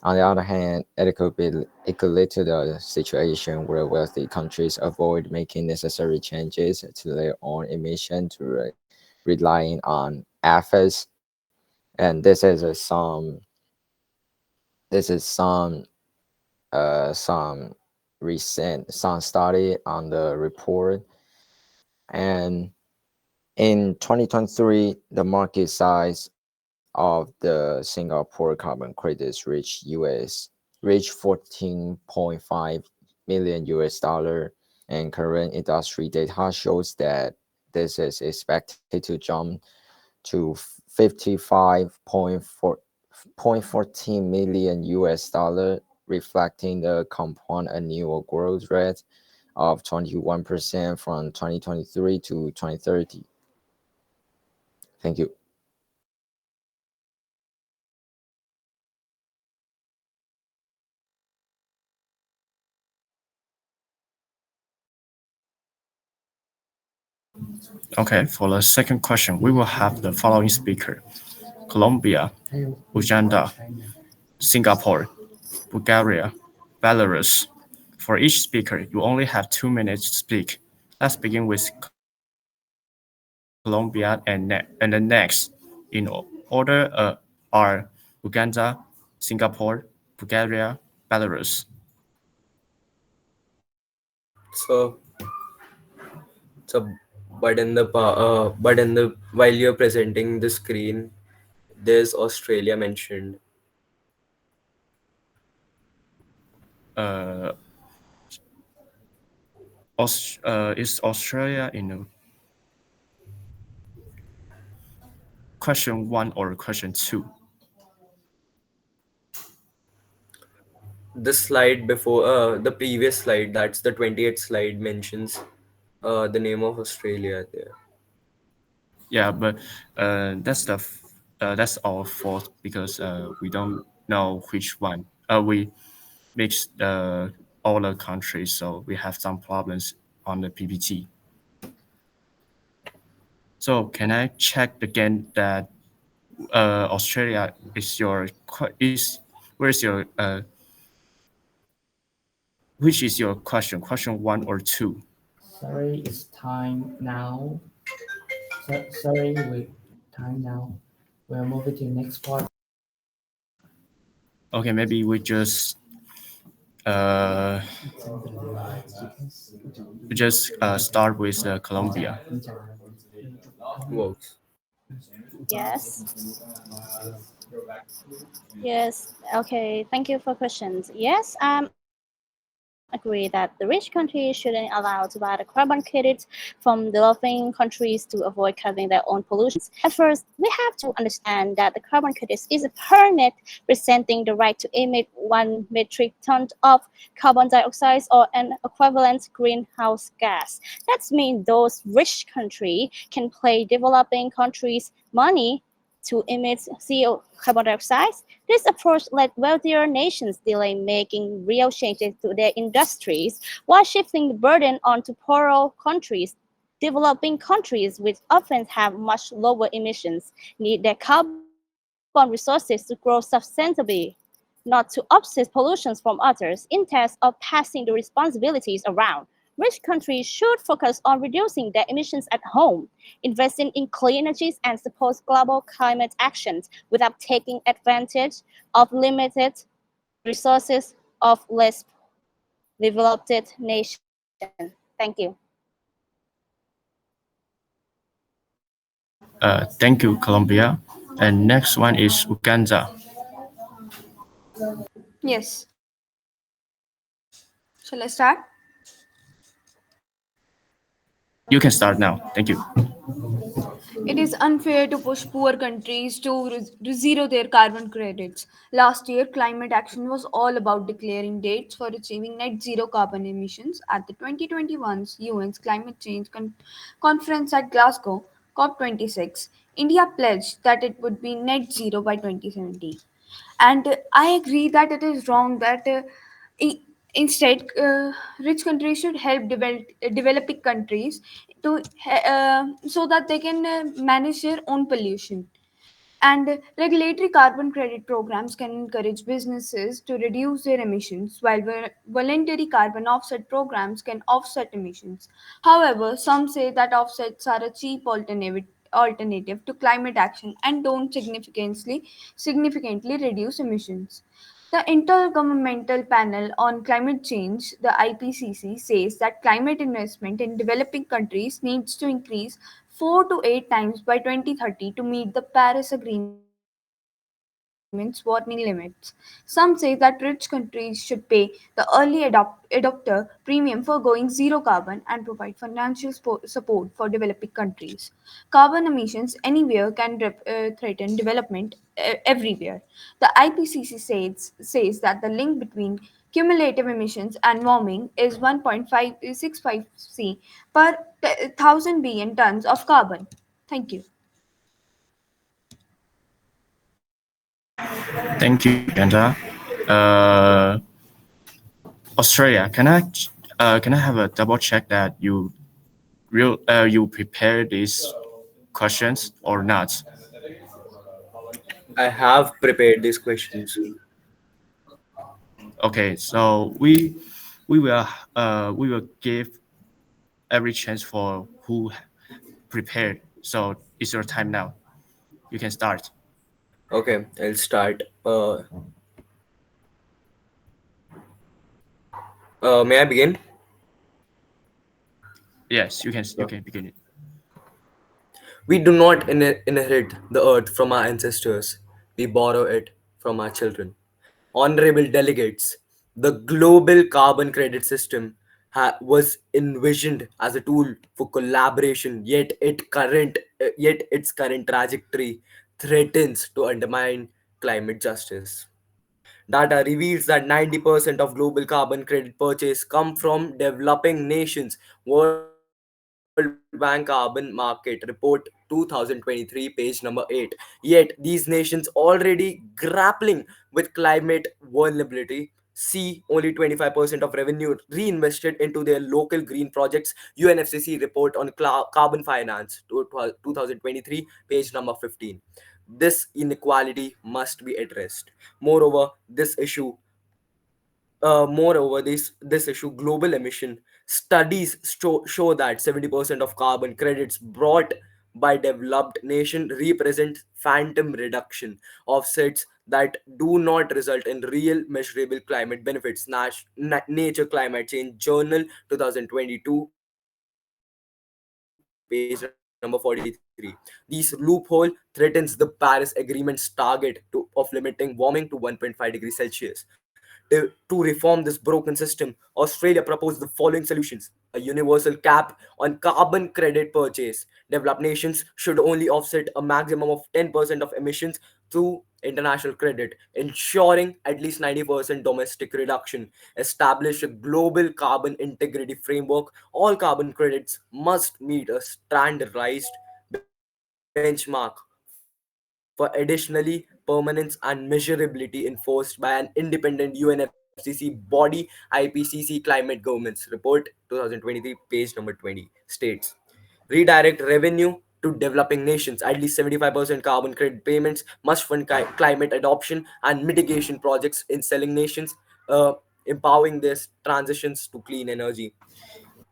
Speaker 5: On the other hand, it could lead to the situation where wealthy countries avoid making necessary changes to their own emission to relying on efforts. And this is some recent some study on the report. And in 2023, the market size of the Singapore carbon credits reached 14.5 million US dollar, and current industry data shows that this is expected to jump to 55.14 million US dollar, reflecting the compound annual growth rate of 21% from 2023 to 2030. Thank you.
Speaker 6: Okay, for the second question, we will have the following speaker: Colombia, Uganda, Singapore, Bulgaria, Belarus. For each speaker, you only have 2 minutes to speak. Let's begin with Colombia and then next. In order are Uganda, Singapore, Bulgaria, Belarus.
Speaker 4: So, so, but in the while you're presenting the screen, there's Australia mentioned.
Speaker 6: Uh, is Australia in question one or question two?
Speaker 4: The slide before, the previous slide, that's the 28th slide, mentions the name of Australia there.
Speaker 6: Yeah, but that's our fault because we don't know which one. We mixed all the countries, so we have some problems on the PPT. So can I check again that Australia is where's your which is your question? Question one or two?
Speaker 15: Sorry, it's time now. Sorry, wait, time now. We're moving to the next part.
Speaker 6: Okay, maybe uh, we just start with Colombia.
Speaker 4: Works.
Speaker 2: Yes. Yes. Okay. Thank you for questions. Yes. agree that the rich countries shouldn't allow to buy the carbon credits from developing countries to avoid cutting their own pollutions. At first, we have to understand that the carbon credits is a permit presenting the right to emit 1 metric ton of carbon dioxide or an equivalent greenhouse gas. That means those rich countries can pay developing countries money to emit CO carbon dioxide. This approach let wealthier nations delay making real changes to their industries while shifting the burden onto poorer countries. Developing countries, which often have much lower emissions, need their carbon resources to grow sustainably, not to offset pollution from others. Instead of passing the responsibilities around, rich countries should focus on reducing their emissions at home, investing in clean energies, and support global climate actions without taking advantage of limited resources of less developed nations. Thank you.
Speaker 13: Thank you, Colombia. And next one is Uganda.
Speaker 8: Yes. Shall I start?
Speaker 13: You can start now. Thank you.
Speaker 8: It is unfair to push poor countries to zero their carbon credits. Last year, climate action was all about declaring dates for achieving net zero carbon emissions at the 2021's UN's Climate Change Conference at Glasgow, COP26. India pledged that it would be net zero by 2070. And I agree that it is wrong that i- instead rich countries should help developing countries to so that they can manage their own pollution. And regulatory carbon credit programs can encourage businesses to reduce their emissions, while voluntary carbon offset programs can offset emissions. However, some say that offsets are a cheap alternative to climate action and don't significantly reduce emissions. The Intergovernmental Panel on Climate Change, the IPCC, says that climate investment in developing countries needs to increase 4 to 8 times by 2030 to meet the Paris Agreement's warming limits. Some say that rich countries should pay the early adopter premium for going zero carbon and provide financial support for developing countries. Carbon emissions anywhere can threaten development everywhere. The IPCC says that the link between cumulative emissions and warming is 1.565 C per 1000 billion tons of carbon. Thank you.
Speaker 13: Thank you, Uganda. Uh, Australia, can I have a double check that you prepare these questions or not?
Speaker 4: I have prepared these questions.
Speaker 13: Okay, so we will give every chance for who prepared. So it's your time now. You can start.
Speaker 4: Okay, I'll start. May I begin?
Speaker 13: Yes, you can begin it.
Speaker 4: We do not inherit the earth from our ancestors, we borrow it from our children. Honorable delegates, the global carbon credit system was envisioned as a tool for collaboration, yet its current trajectory threatens to undermine climate justice. Data reveals that 90% of global carbon credit purchase come from developing nations. World Bank Carbon Market Report 2023, page number 8. Yet these nations already grappling with climate vulnerability see only 25% of revenue reinvested into their local green projects. UNFCCC report on carbon finance 2023, page number 15. This inequality must be addressed. Moreover, this issue, global emission studies show that 70% of carbon credits brought by developed nation represent phantom reduction offsets that do not result in real measurable climate benefits. Nature Climate Change Journal 2022, page number 43. These loophole threatens the Paris Agreement's target of limiting warming to 1.5 degrees Celsius. Take, for example, To reform this broken system, Australia proposed the following solutions: a universal cap on carbon credit purchase. Developed nations should only offset a maximum of 10% of emissions through international credit, ensuring at least 90% domestic reduction. Establish a global carbon integrity framework. All carbon credits must meet a standardized benchmark. For additionally, permanence and measurability enforced by an independent UNFCCC body, IPCC Climate Governments Report 2023, page number 20 states. Redirect revenue to developing nations. At least 75% carbon credit payments must fund climate adoption and mitigation projects in selling nations, uh, empowering this transitions to clean energy.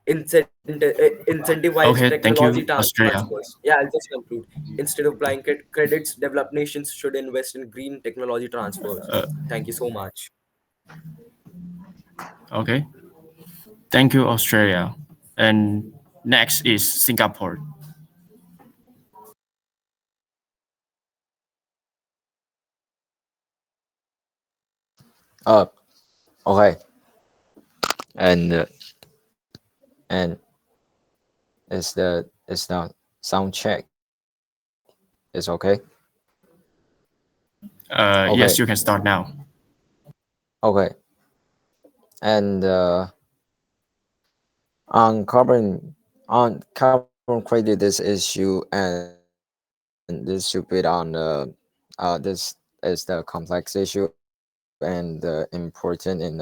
Speaker 4: Incentivize
Speaker 13: Okay, thank
Speaker 4: technology
Speaker 13: you, Australia.
Speaker 4: transfers. Yeah, I'll just conclude. Instead of blanket credits, developed nations should invest in green technology transfers. Thank you so much.
Speaker 13: Okay, thank you, Australia. And next is Singapore.
Speaker 5: Uh, okay, and and is the sound check is okay? Okay,
Speaker 13: Yes, you can start now.
Speaker 5: okay, and on carbon credit this issue, and this should be on this is the complex issue and important in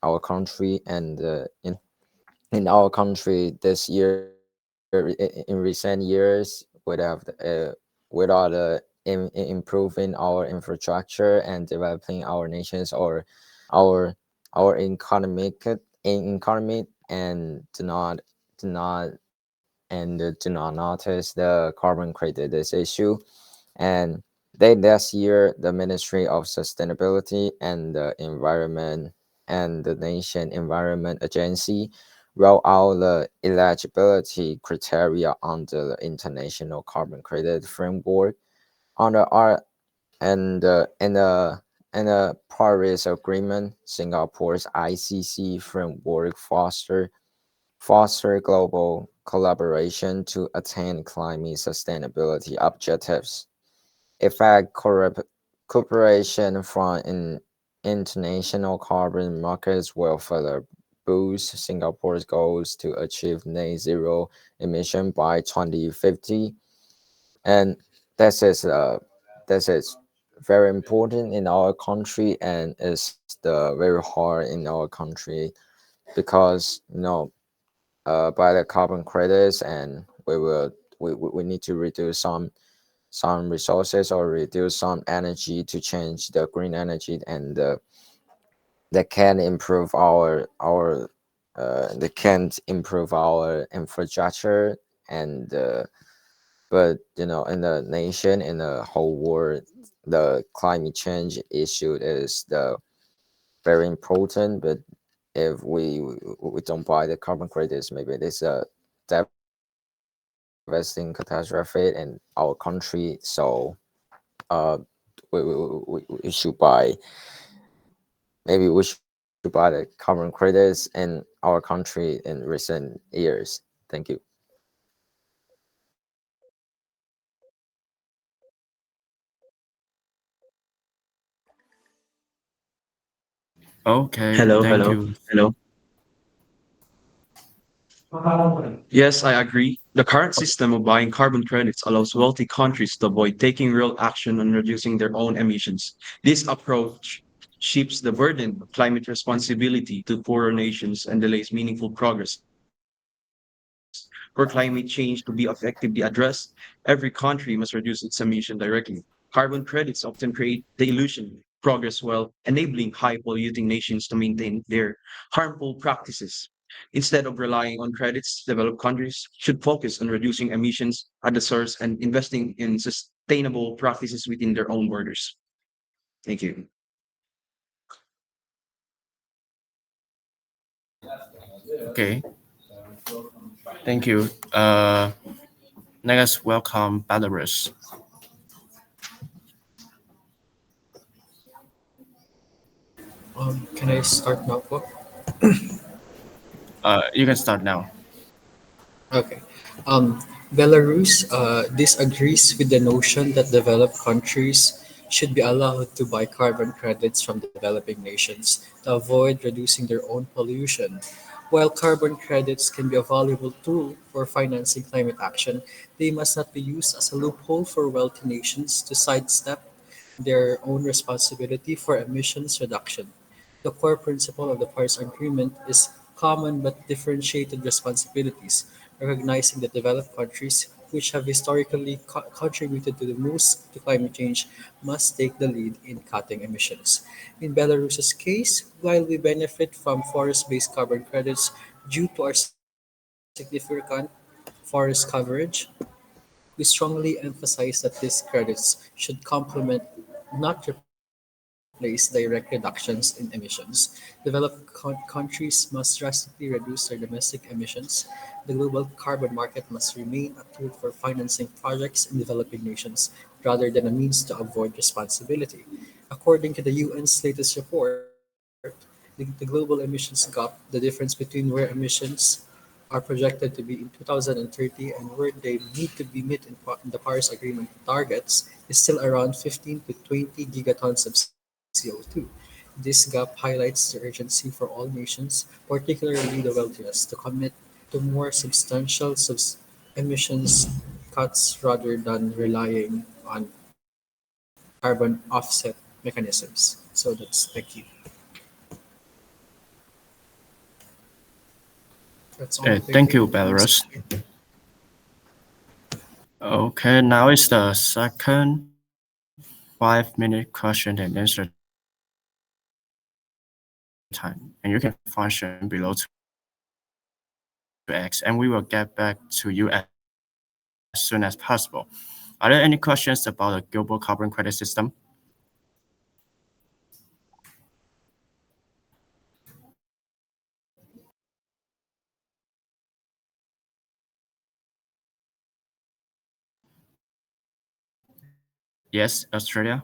Speaker 5: our country, and in our country this year in recent years would have improving our infrastructure and developing our nations or our our economy, and do not notice the carbon credit this issue. And last year, the Ministry of Sustainability and the Environment and the Nation Environment Agency rolled out the eligibility criteria under the International Carbon Credit Framework. Under our and the Paris Agreement, Singapore's ICC framework foster global collaboration to attain climate sustainability objectives. In fact, cooperation from international carbon markets will further boost Singapore's goals to achieve net zero emission by 2050. And this is very important in our country, and is the very hard in our country, because by the carbon credits, and we need to reduce some resources or reduce some energy to change the green energy, and that can improve our infrastructure. And but in the nation, in the whole world, the climate change issue is the very important. But if we don't buy the carbon credits, maybe there's a devastating catastrophe in our country. So uh we should buy, maybe we should buy the carbon credits in our country in recent years. Thank you.
Speaker 13: Okay,
Speaker 10: Hello,
Speaker 13: thank
Speaker 10: hello,
Speaker 13: you.
Speaker 10: hello. Yes, I agree. The current system of buying carbon credits allows wealthy countries to avoid taking real action on reducing their own emissions. This approach shifts the burden of climate responsibility to poorer nations and delays meaningful progress. For climate change to be effectively addressed, every country must reduce its emission directly. Carbon credits often create the illusion of progress while enabling high polluting nations to maintain their harmful practices. Instead of relying on credits, developed countries should focus on reducing emissions at the source and investing in sustainable practices within their own borders. Thank you.
Speaker 13: Okay, thank you. Let us welcome Belarus.
Speaker 11: Can I start now, po?
Speaker 13: You can start now.
Speaker 11: Okay. Belarus disagrees with the notion that developed countries should be allowed to buy carbon credits from developing nations to avoid reducing their own pollution. While carbon credits can be a valuable tool for financing climate action, they must not be used as a loophole for wealthy nations to sidestep their own responsibility for emissions reduction. The core principle of the Paris Agreement is common but differentiated responsibilities, recognizing that developed countries, which have historically contributed to the most to climate change, must take the lead in cutting emissions. In Belarus's case, while we benefit from forest-based carbon credits due to our significant forest coverage, we strongly emphasize that these credits should complement, not replace, direct reductions in emissions. Developed countries must drastically reduce their domestic emissions. The global carbon market must remain a tool for financing projects in developing nations rather than a means to avoid responsibility. According to the UN's latest report, the global emissions gap, the difference between where emissions are projected to be in 2030 and where they need to be met in the Paris Agreement targets is still around 15 to 20 gigatons of CO2. This gap highlights the urgency for all nations, particularly the wealthiest, to commit to more substantial emissions cuts rather than relying on carbon offset mechanisms. So that's thank you. That's all. Thank you.
Speaker 13: Thank you, Belarus. Okay, now is the second 5-minute question and answer time, and you can function below to X, and we will get back to you as soon as possible. Are there any questions about the global carbon credit system? Yes, Australia.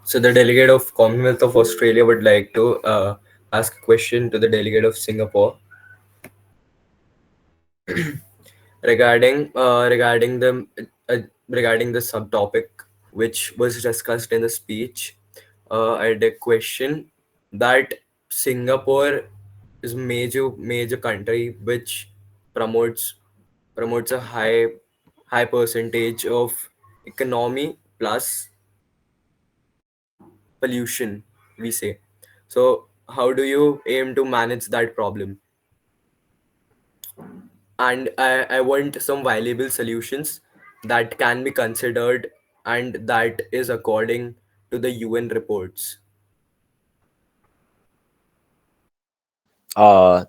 Speaker 4: So the delegate of Commonwealth of Australia would like to ask a question to the delegate of Singapore uh, regarding the subtopic which was discussed in the speech. I had a question that Singapore is a major country which promotes promotes a high percentage of economy plus pollution, we say. So how do you aim to manage that problem? And I want some valuable solutions that can be considered and that is according to the UN reports.
Speaker 5: Uh,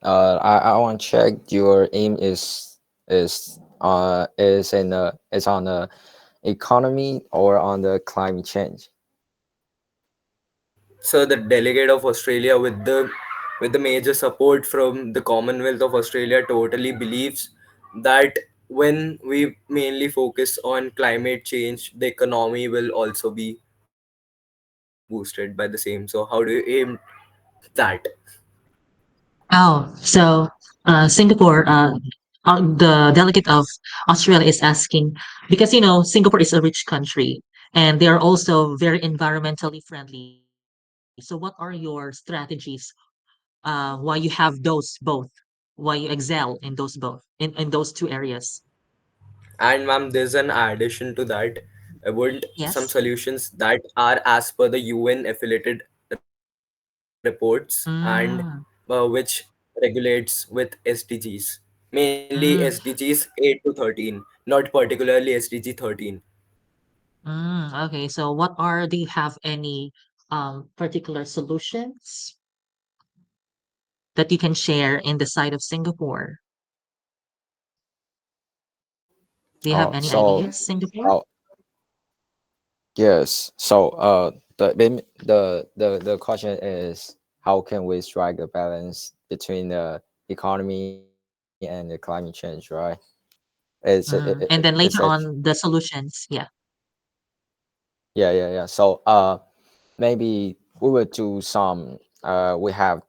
Speaker 5: I want to check your aim is on the economy or on the climate change.
Speaker 4: So the delegate of Australia with the major support from the Commonwealth of Australia totally believes that when we mainly focus on climate change, the economy will also be boosted by the same. So how do you aim that?
Speaker 16: Singapore, the delegate of Australia is asking because Singapore is a rich country and they are also very environmentally friendly. So, what are your strategies? Why you have those both? Why you excel in those both in those two areas?
Speaker 4: And ma'am, there's an addition to that. I want some
Speaker 16: Yes.
Speaker 4: solutions that are as per the UN affiliated reports and
Speaker 16: Mm,
Speaker 4: which regulates with SDGs. Mainly SDGs
Speaker 16: mm,
Speaker 4: 8 to 13, not particularly SDG 13.
Speaker 16: okay. So, what are do you have any particular solutions that you can share in the side of Singapore? Do you have any
Speaker 5: So
Speaker 16: ideas, Singapore?
Speaker 5: yes. So the question is how can we strike a balance between the economy and the climate change, right?
Speaker 16: And then
Speaker 5: It's
Speaker 16: later
Speaker 5: actually
Speaker 16: on the solutions. Yeah.
Speaker 5: yeah. So maybe we will do some. We have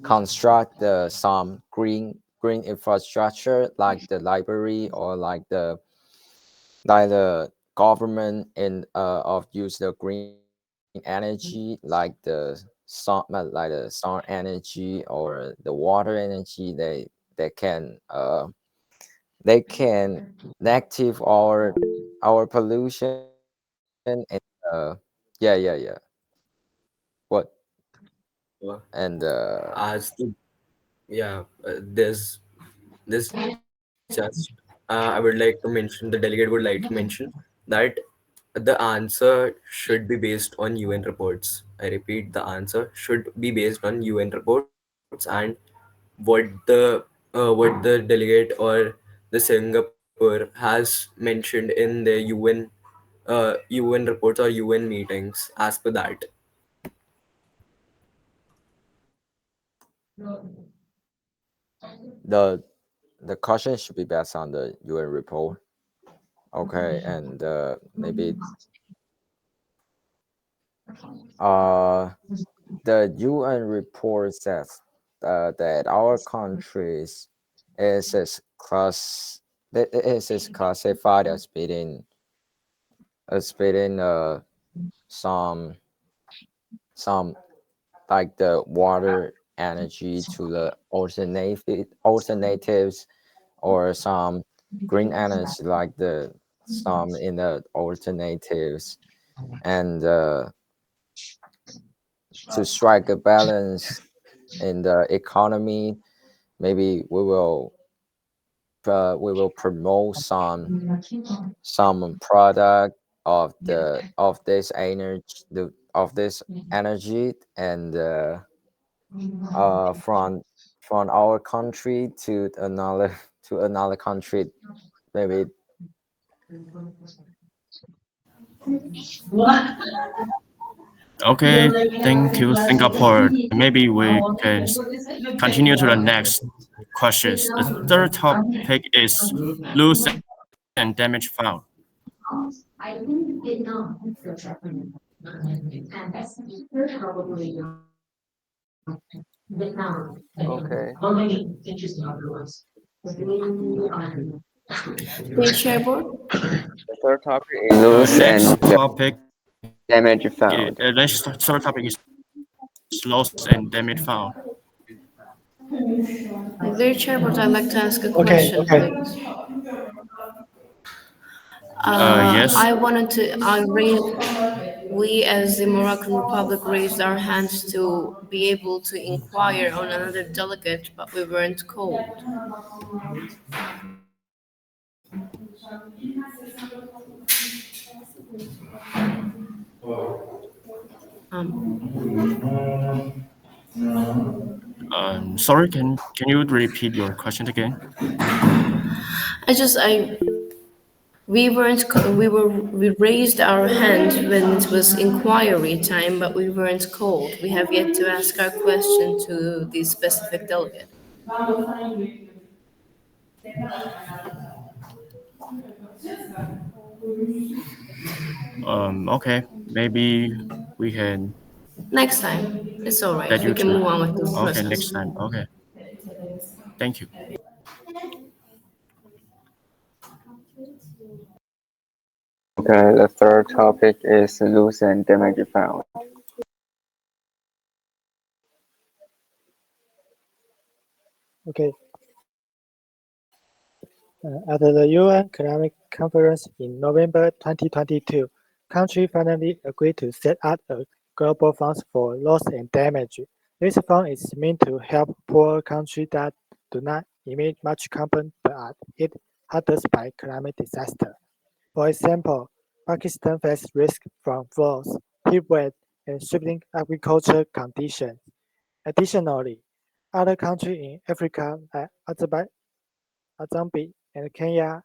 Speaker 5: construct some green infrastructure like the library or like the government in of use the green energy like the sun energy or the water energy. They can they can negative our pollution yeah, what
Speaker 4: Uh,
Speaker 5: and
Speaker 4: as the yeah, there's just I would like to mention, the delegate would like to mention that the answer should be based on UN reports. I repeat, the answer should be based on UN reports, and what what the delegate or the Singapore has mentioned in their UN reports or UN meetings as per that.
Speaker 5: the the question should be based on the UN report. Okay, and maybe uh the UN report says that our countries is class that is classified as being some some like the water energy to the alternatives or some green energy like the some in the alternatives and to strike a balance in the economy. Maybe we will promote some product of this energy of this energy and from our country to another to another country. Maybe
Speaker 13: Okay, thank you, Singapore. Maybe we can continue to the next questions. The third topic is loose and damage found.
Speaker 1: Okay.
Speaker 3: Please share board.
Speaker 1: The third topic is loose and
Speaker 13: Next
Speaker 1: the
Speaker 13: topic,
Speaker 1: damage found.
Speaker 13: next third topic is lost and damage found.
Speaker 3: Dear Chairboard, I'd like to ask a
Speaker 14: Okay,
Speaker 3: question,
Speaker 14: okay.
Speaker 3: please.
Speaker 13: Yes.
Speaker 3: We as the Moroccan Republic raised our hands to be able to inquire on another delegate, but we weren't called.
Speaker 13: Sorry, can you repeat your question again?
Speaker 3: I just I we weren't co- we raised our hand when it was inquiry time, but we weren't called. We have yet to ask our question to the specific delegate.
Speaker 13: Okay, maybe we can
Speaker 3: Next time, it's all right.
Speaker 13: let
Speaker 3: We
Speaker 13: you
Speaker 3: can
Speaker 13: to.
Speaker 3: move on with the
Speaker 13: Okay,
Speaker 3: process.
Speaker 13: next time. Okay, thank you.
Speaker 1: Okay, the third topic is loose and damage found.
Speaker 14: Okay. At the UN Climate Conference in November 2022, countries finally agreed to set up a global fund for loss and damage. This fund is meant to help poor countries that do not emit much carbon but are hit hardest by climate disaster. For example, Pakistan faces risk from floods, heat wave, and shifting agriculture conditions. Additionally, other countries in Africa like Mozambique and Kenya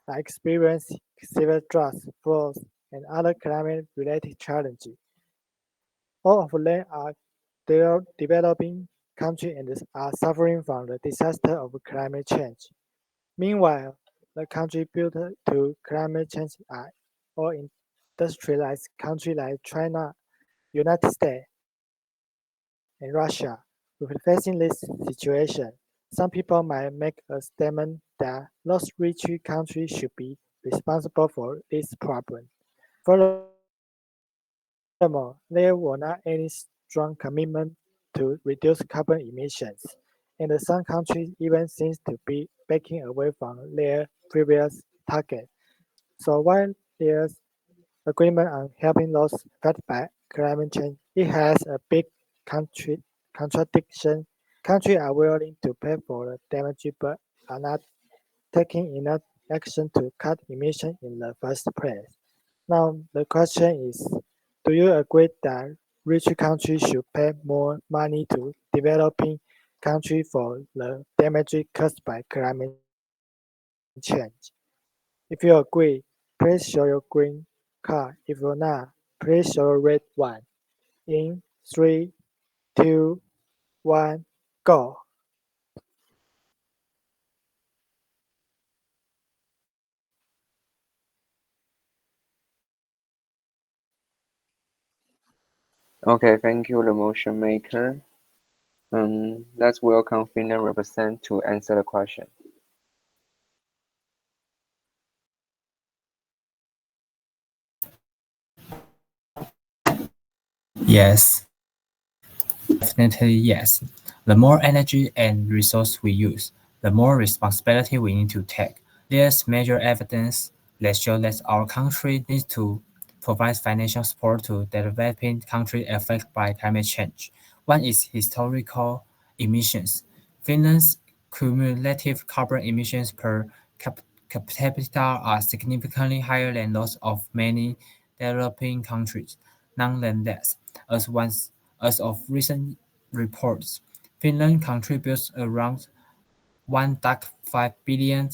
Speaker 14: are experiencing severe droughts, floods, and other climate-related challenges. All of them are developing countries and are suffering from the disaster of climate change. Meanwhile, the contributors to climate change are or industrialized countries like China, United States, and Russia. With facing this situation, some people might make a statement that those rich countries should be responsible for this problem. Furthermore, there were not any strong commitment to reduce carbon emissions, and some countries even seem to be backing away from their previous target. So while there's agreement on helping those affected by climate change, it has a big contradiction. Countries are willing to pay for the damage but are not taking enough action to cut emissions in the first place. Now, the question is, do you agree that rich countries should pay more money to developing countries for the damage caused by climate change? If you agree, please show your green card. If you're not, please show your red one. In 3, 2, 1, go.
Speaker 1: Okay, thank you, the motion maker. Let's welcome Finland represent to answer the question.
Speaker 6: Yes, definitely yes. The more energy and resource we use, the more responsibility we need to take. There's major evidence that shows that our country needs to provide financial support to developing countries affected by climate change. One is historical emissions. Finland's cumulative carbon emissions per capita are significantly higher than those of many developing countries. Nonetheless, as once as of recent reports, Finland contributes around 1.5 billion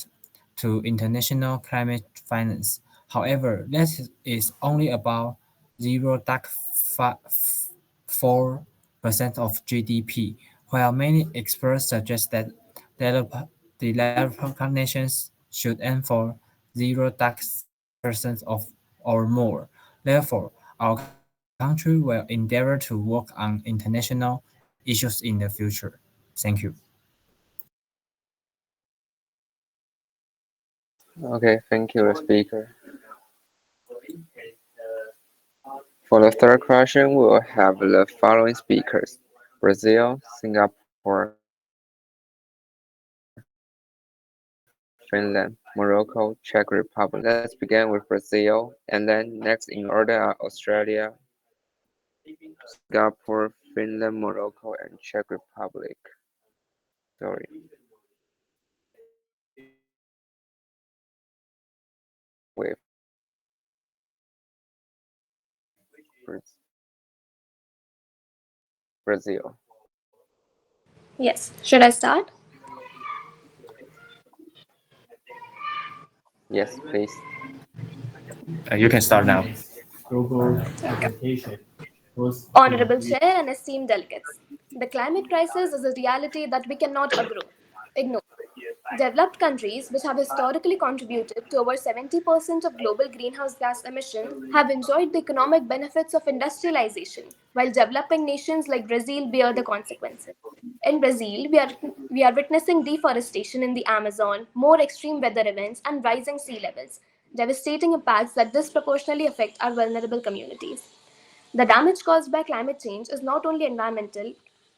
Speaker 6: to international climate finance. However, that is only about 0.4% of GDP, while many experts suggest that developed nations should aim for 0.7% of or more. Therefore, our country will endeavor to work on international issues in the future. Thank you.
Speaker 1: Okay, thank you, the speaker. For the third question, we will have the following speakers: Brazil, Singapore, Finland, Morocco, Czech Republic. Let's begin with Brazil, and then next in order are Australia, Singapore, Finland, Morocco, and Czech Republic. Sorry. With Brazil.
Speaker 9: Yes. Should I start?
Speaker 1: Yes, please.
Speaker 6: You can start now.
Speaker 15: Global presentation was
Speaker 9: Honorable Chair and esteemed delegates, the climate crisis is a reality that we cannot ignore. Developed countries, which have historically contributed to over 70% of global greenhouse gas emissions, have enjoyed the economic benefits of industrialization, while developing nations like Brazil bear the consequences. In Brazil, we are witnessing deforestation in the Amazon, more extreme weather events, and rising sea levels, devastating impacts that disproportionately affect our vulnerable communities. The damage caused by climate change is not only environmental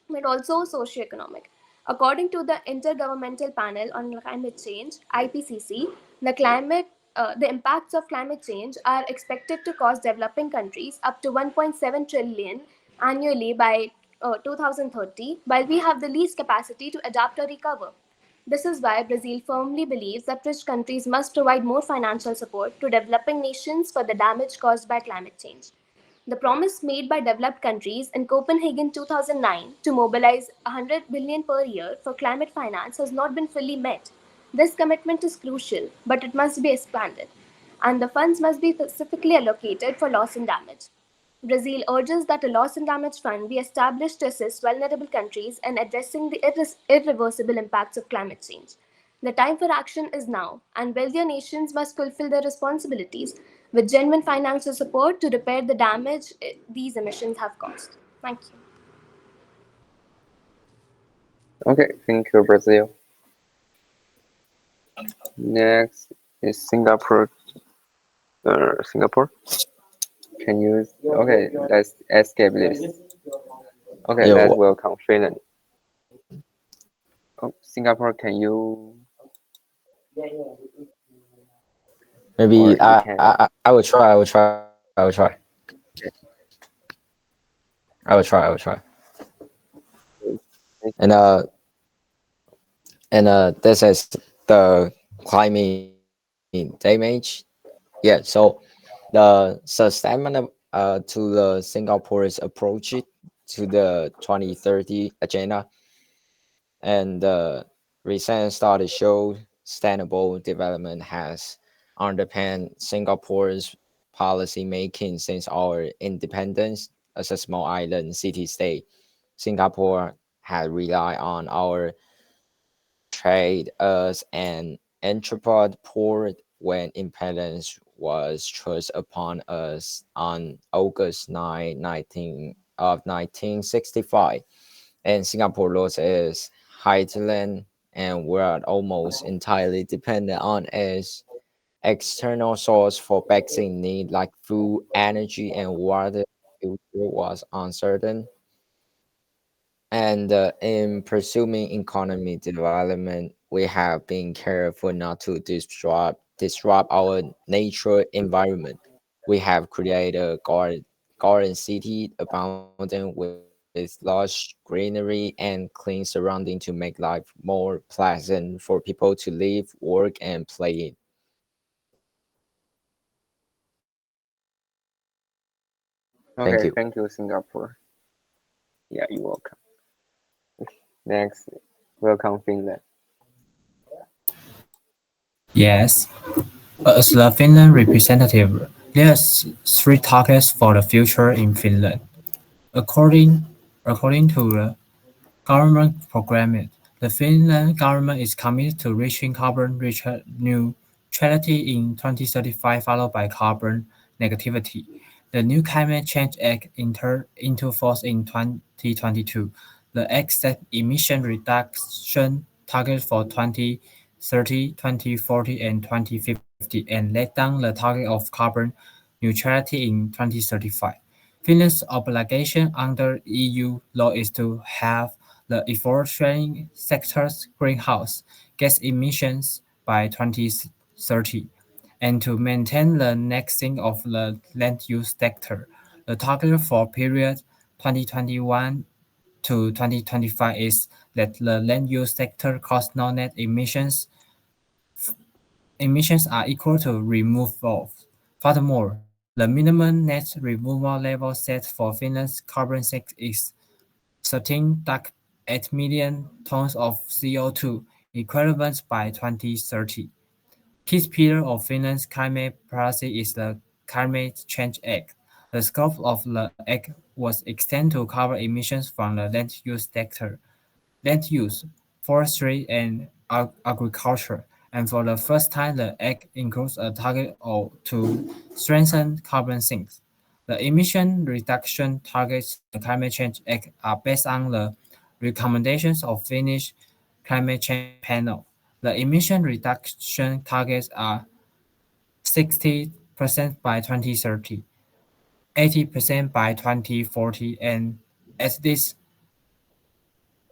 Speaker 9: but also socioeconomic. According to the Intergovernmental Panel on Climate Change (IPCC), the impacts of climate change are expected to cost developing countries up to 1.7 trillion annually by 2030, while we have the least capacity to adapt or recover. This is why Brazil firmly believes that rich countries must provide more financial support to developing nations for the damage caused by climate change. The promise made by developed countries in Copenhagen 2009 to mobilize 100 billion per year for climate finance has not been fully met. This commitment is crucial, but it must be expanded, and the funds must be specifically allocated for loss and damage. Brazil urges that a loss and damage fund be established to assist vulnerable countries in addressing the irreversible impacts of climate change. The time for action is now, and wealthier nations must fulfill their responsibilities. with genuine financial support to repair the damage these emissions have caused. Thank you.
Speaker 1: Okay, thank you, Brazil. Next is Singapore. Singapore. Can you? Okay, let's escape this. Okay,
Speaker 5: Yeah,
Speaker 1: let's welcome Finland. Oh, Singapore, can you?
Speaker 5: maybe
Speaker 1: Or you can.
Speaker 5: I will try. I will try. I will try. I will try. And this is the climate damage. Yeah. So the sustainment to the Singapore's approach to the 2030 agenda, and the recent study showed sustainable development has underpinned Singapore's policy making since our independence as a small island city state. Singapore had relied on our trade as an entrepot port when independence was thrust upon us on August 9, 1965. And Singapore lost its hinterland and were almost entirely dependent on its external source for basic needs like food, energy, and water. Future was uncertain. And in pursuing economic development, we have been careful not to disrupt our natural environment. We have created a garden city abounding with lush greenery and clean surrounding to make life more pleasant for people to live, work, and play in. Thank
Speaker 1: Okay,
Speaker 5: you.
Speaker 1: thank you, Singapore. Yeah, you're welcome. Next, welcome Finland.
Speaker 6: Yes. As the Finland representative, there's three targets for the future in Finland. According, according to the government program, the Finland government is committed to reaching carbon neutrality in 2035, followed by carbon negativity. The new Climate Change Act entered into force in 2022. The Act set emission reduction targets for 2030, 2040, and 2050, and laid down the target of carbon neutrality in 2035. Finland's obligation under EU law is to have the effortful sector's greenhouse gas emissions by 2030 and to maintain the nexting of the land use sector. The target for period 2021 to 2025 is that the land use sector cause no net emissions are equal to removal. Furthermore, the minimum net removal level set for Finland's carbon sink is 13.8 million tons of CO2 equivalents by 2030. Key pillar of Finland's climate policy is the Climate Change Act. The scope of the act was extended to cover emissions from the land use, forestry, and agriculture. And for the first time, the Act includes a target to strengthen carbon sinks. The emission reduction targets in the Climate Change Act are based on the recommendations of Finnish Climate Change Panel. The emission reduction targets are 60% by 2030, 80% by 2040, and at least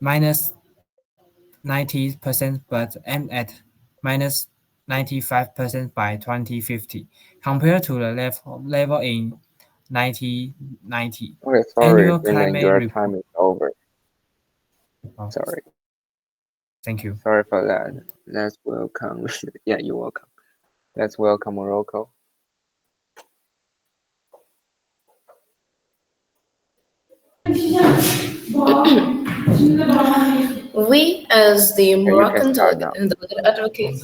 Speaker 6: minus 90%, but aimed at minus 95% by 2050, compared to the level in 1990.
Speaker 1: Okay, sorry,
Speaker 6: Annual
Speaker 1: Finland,
Speaker 6: climate
Speaker 1: your
Speaker 6: report.
Speaker 1: time is over.
Speaker 6: Oh,
Speaker 1: Sorry.
Speaker 6: thank you.
Speaker 1: Sorry for that. Let's welcome. Yeah, you're welcome. Let's welcome Morocco.
Speaker 3: We, as the
Speaker 1: Okay, you can
Speaker 3: Moroccan
Speaker 1: start
Speaker 3: delegate
Speaker 1: now.
Speaker 3: and delegate advocate,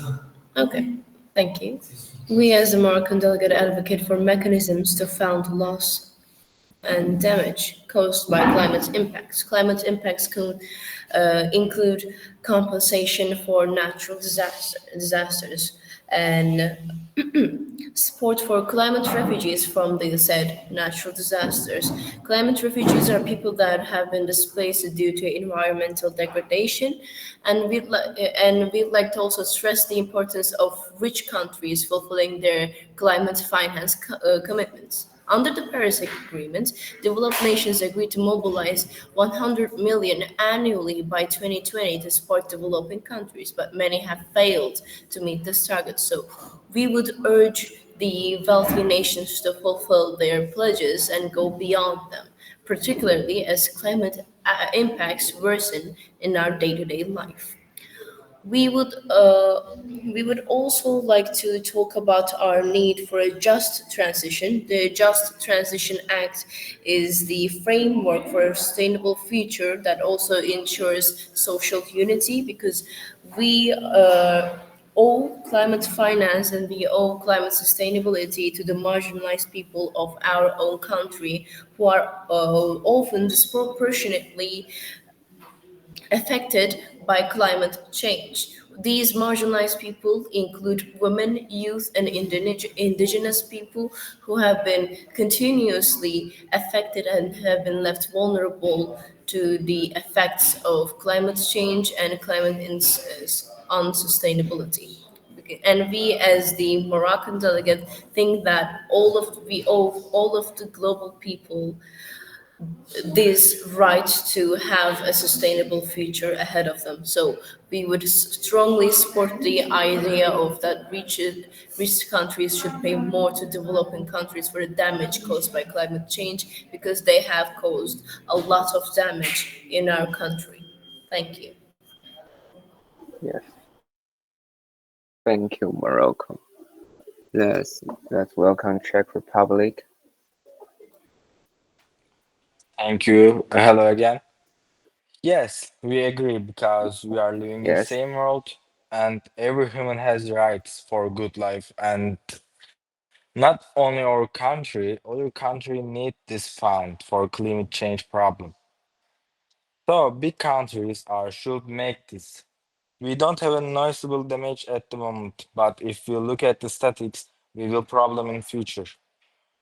Speaker 3: okay, thank you. We, as the Moroccan delegate, advocate for mechanisms to fund loss and damage caused by climate impacts. Climate impacts could include compensation for natural disasters and Support for climate refugees from the said natural disasters. Climate refugees are people that have been displaced due to environmental degradation, and we'd like to also stress the importance of rich countries fulfilling their climate finance commitments. Under the Paris Agreement, developed nations agreed to mobilize 100 million annually by 2020 to support developing countries, but many have failed to meet this target. So we would urge the wealthy nations to fulfill their pledges and go beyond them, particularly as climate impacts worsen in our day-to-day life. We would uh, we would also like to talk about our need for a just transition. The Just Transition Act is the framework for a sustainable future that also ensures social unity because we owe climate finance and we owe climate sustainability to the marginalized people of our own country who are often disproportionately affected by climate change. These marginalized people include women, youth, and indigenous people who have been continuously affected and have been left vulnerable to the effects of climate change and climate unsustainability. And we, as the Moroccan delegate, think that we owe all of the global people this right to have a sustainable future ahead of them. So we would strongly support the idea of that rich countries should pay more to developing countries for the damage caused by climate change because they have caused a lot of damage in our country. Thank you.
Speaker 1: Yes. Thank you, Morocco. Let's welcome Czech Republic.
Speaker 12: Thank you. Hello again. Yes, we agree because we are living in
Speaker 1: Yes.
Speaker 12: same world and every human has rights for good life and not only our country, other country need this fund for climate change problem. So big countries are should make this. We don't have a noticeable damage at the moment, but if we look at the statistics, we will problem in future.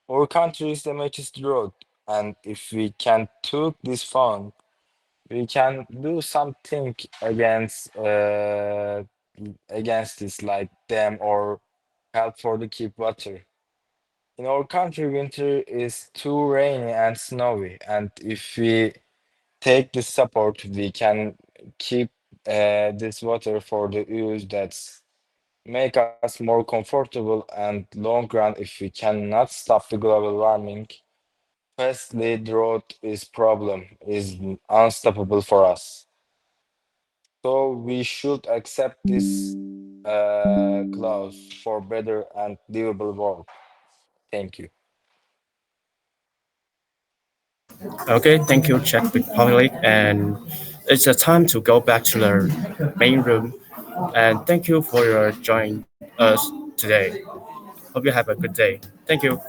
Speaker 12: Our country's damage is the road, and if we can took this fund, we can do something against this, like dam or help for the keep water. In our country, winter is too rainy and snowy, and if we take this support, we can keep this water for the use that's make us more comfortable and long run if we cannot stop the global warming. Firstly, drought is problem is unstoppable for us. So we should accept this clause for better and livable world. Thank you.
Speaker 13: Okay, thank you, Czech Republic. And it's a time to go back to the main room. And thank you for your joining us today. Hope you have a good day. Thank you.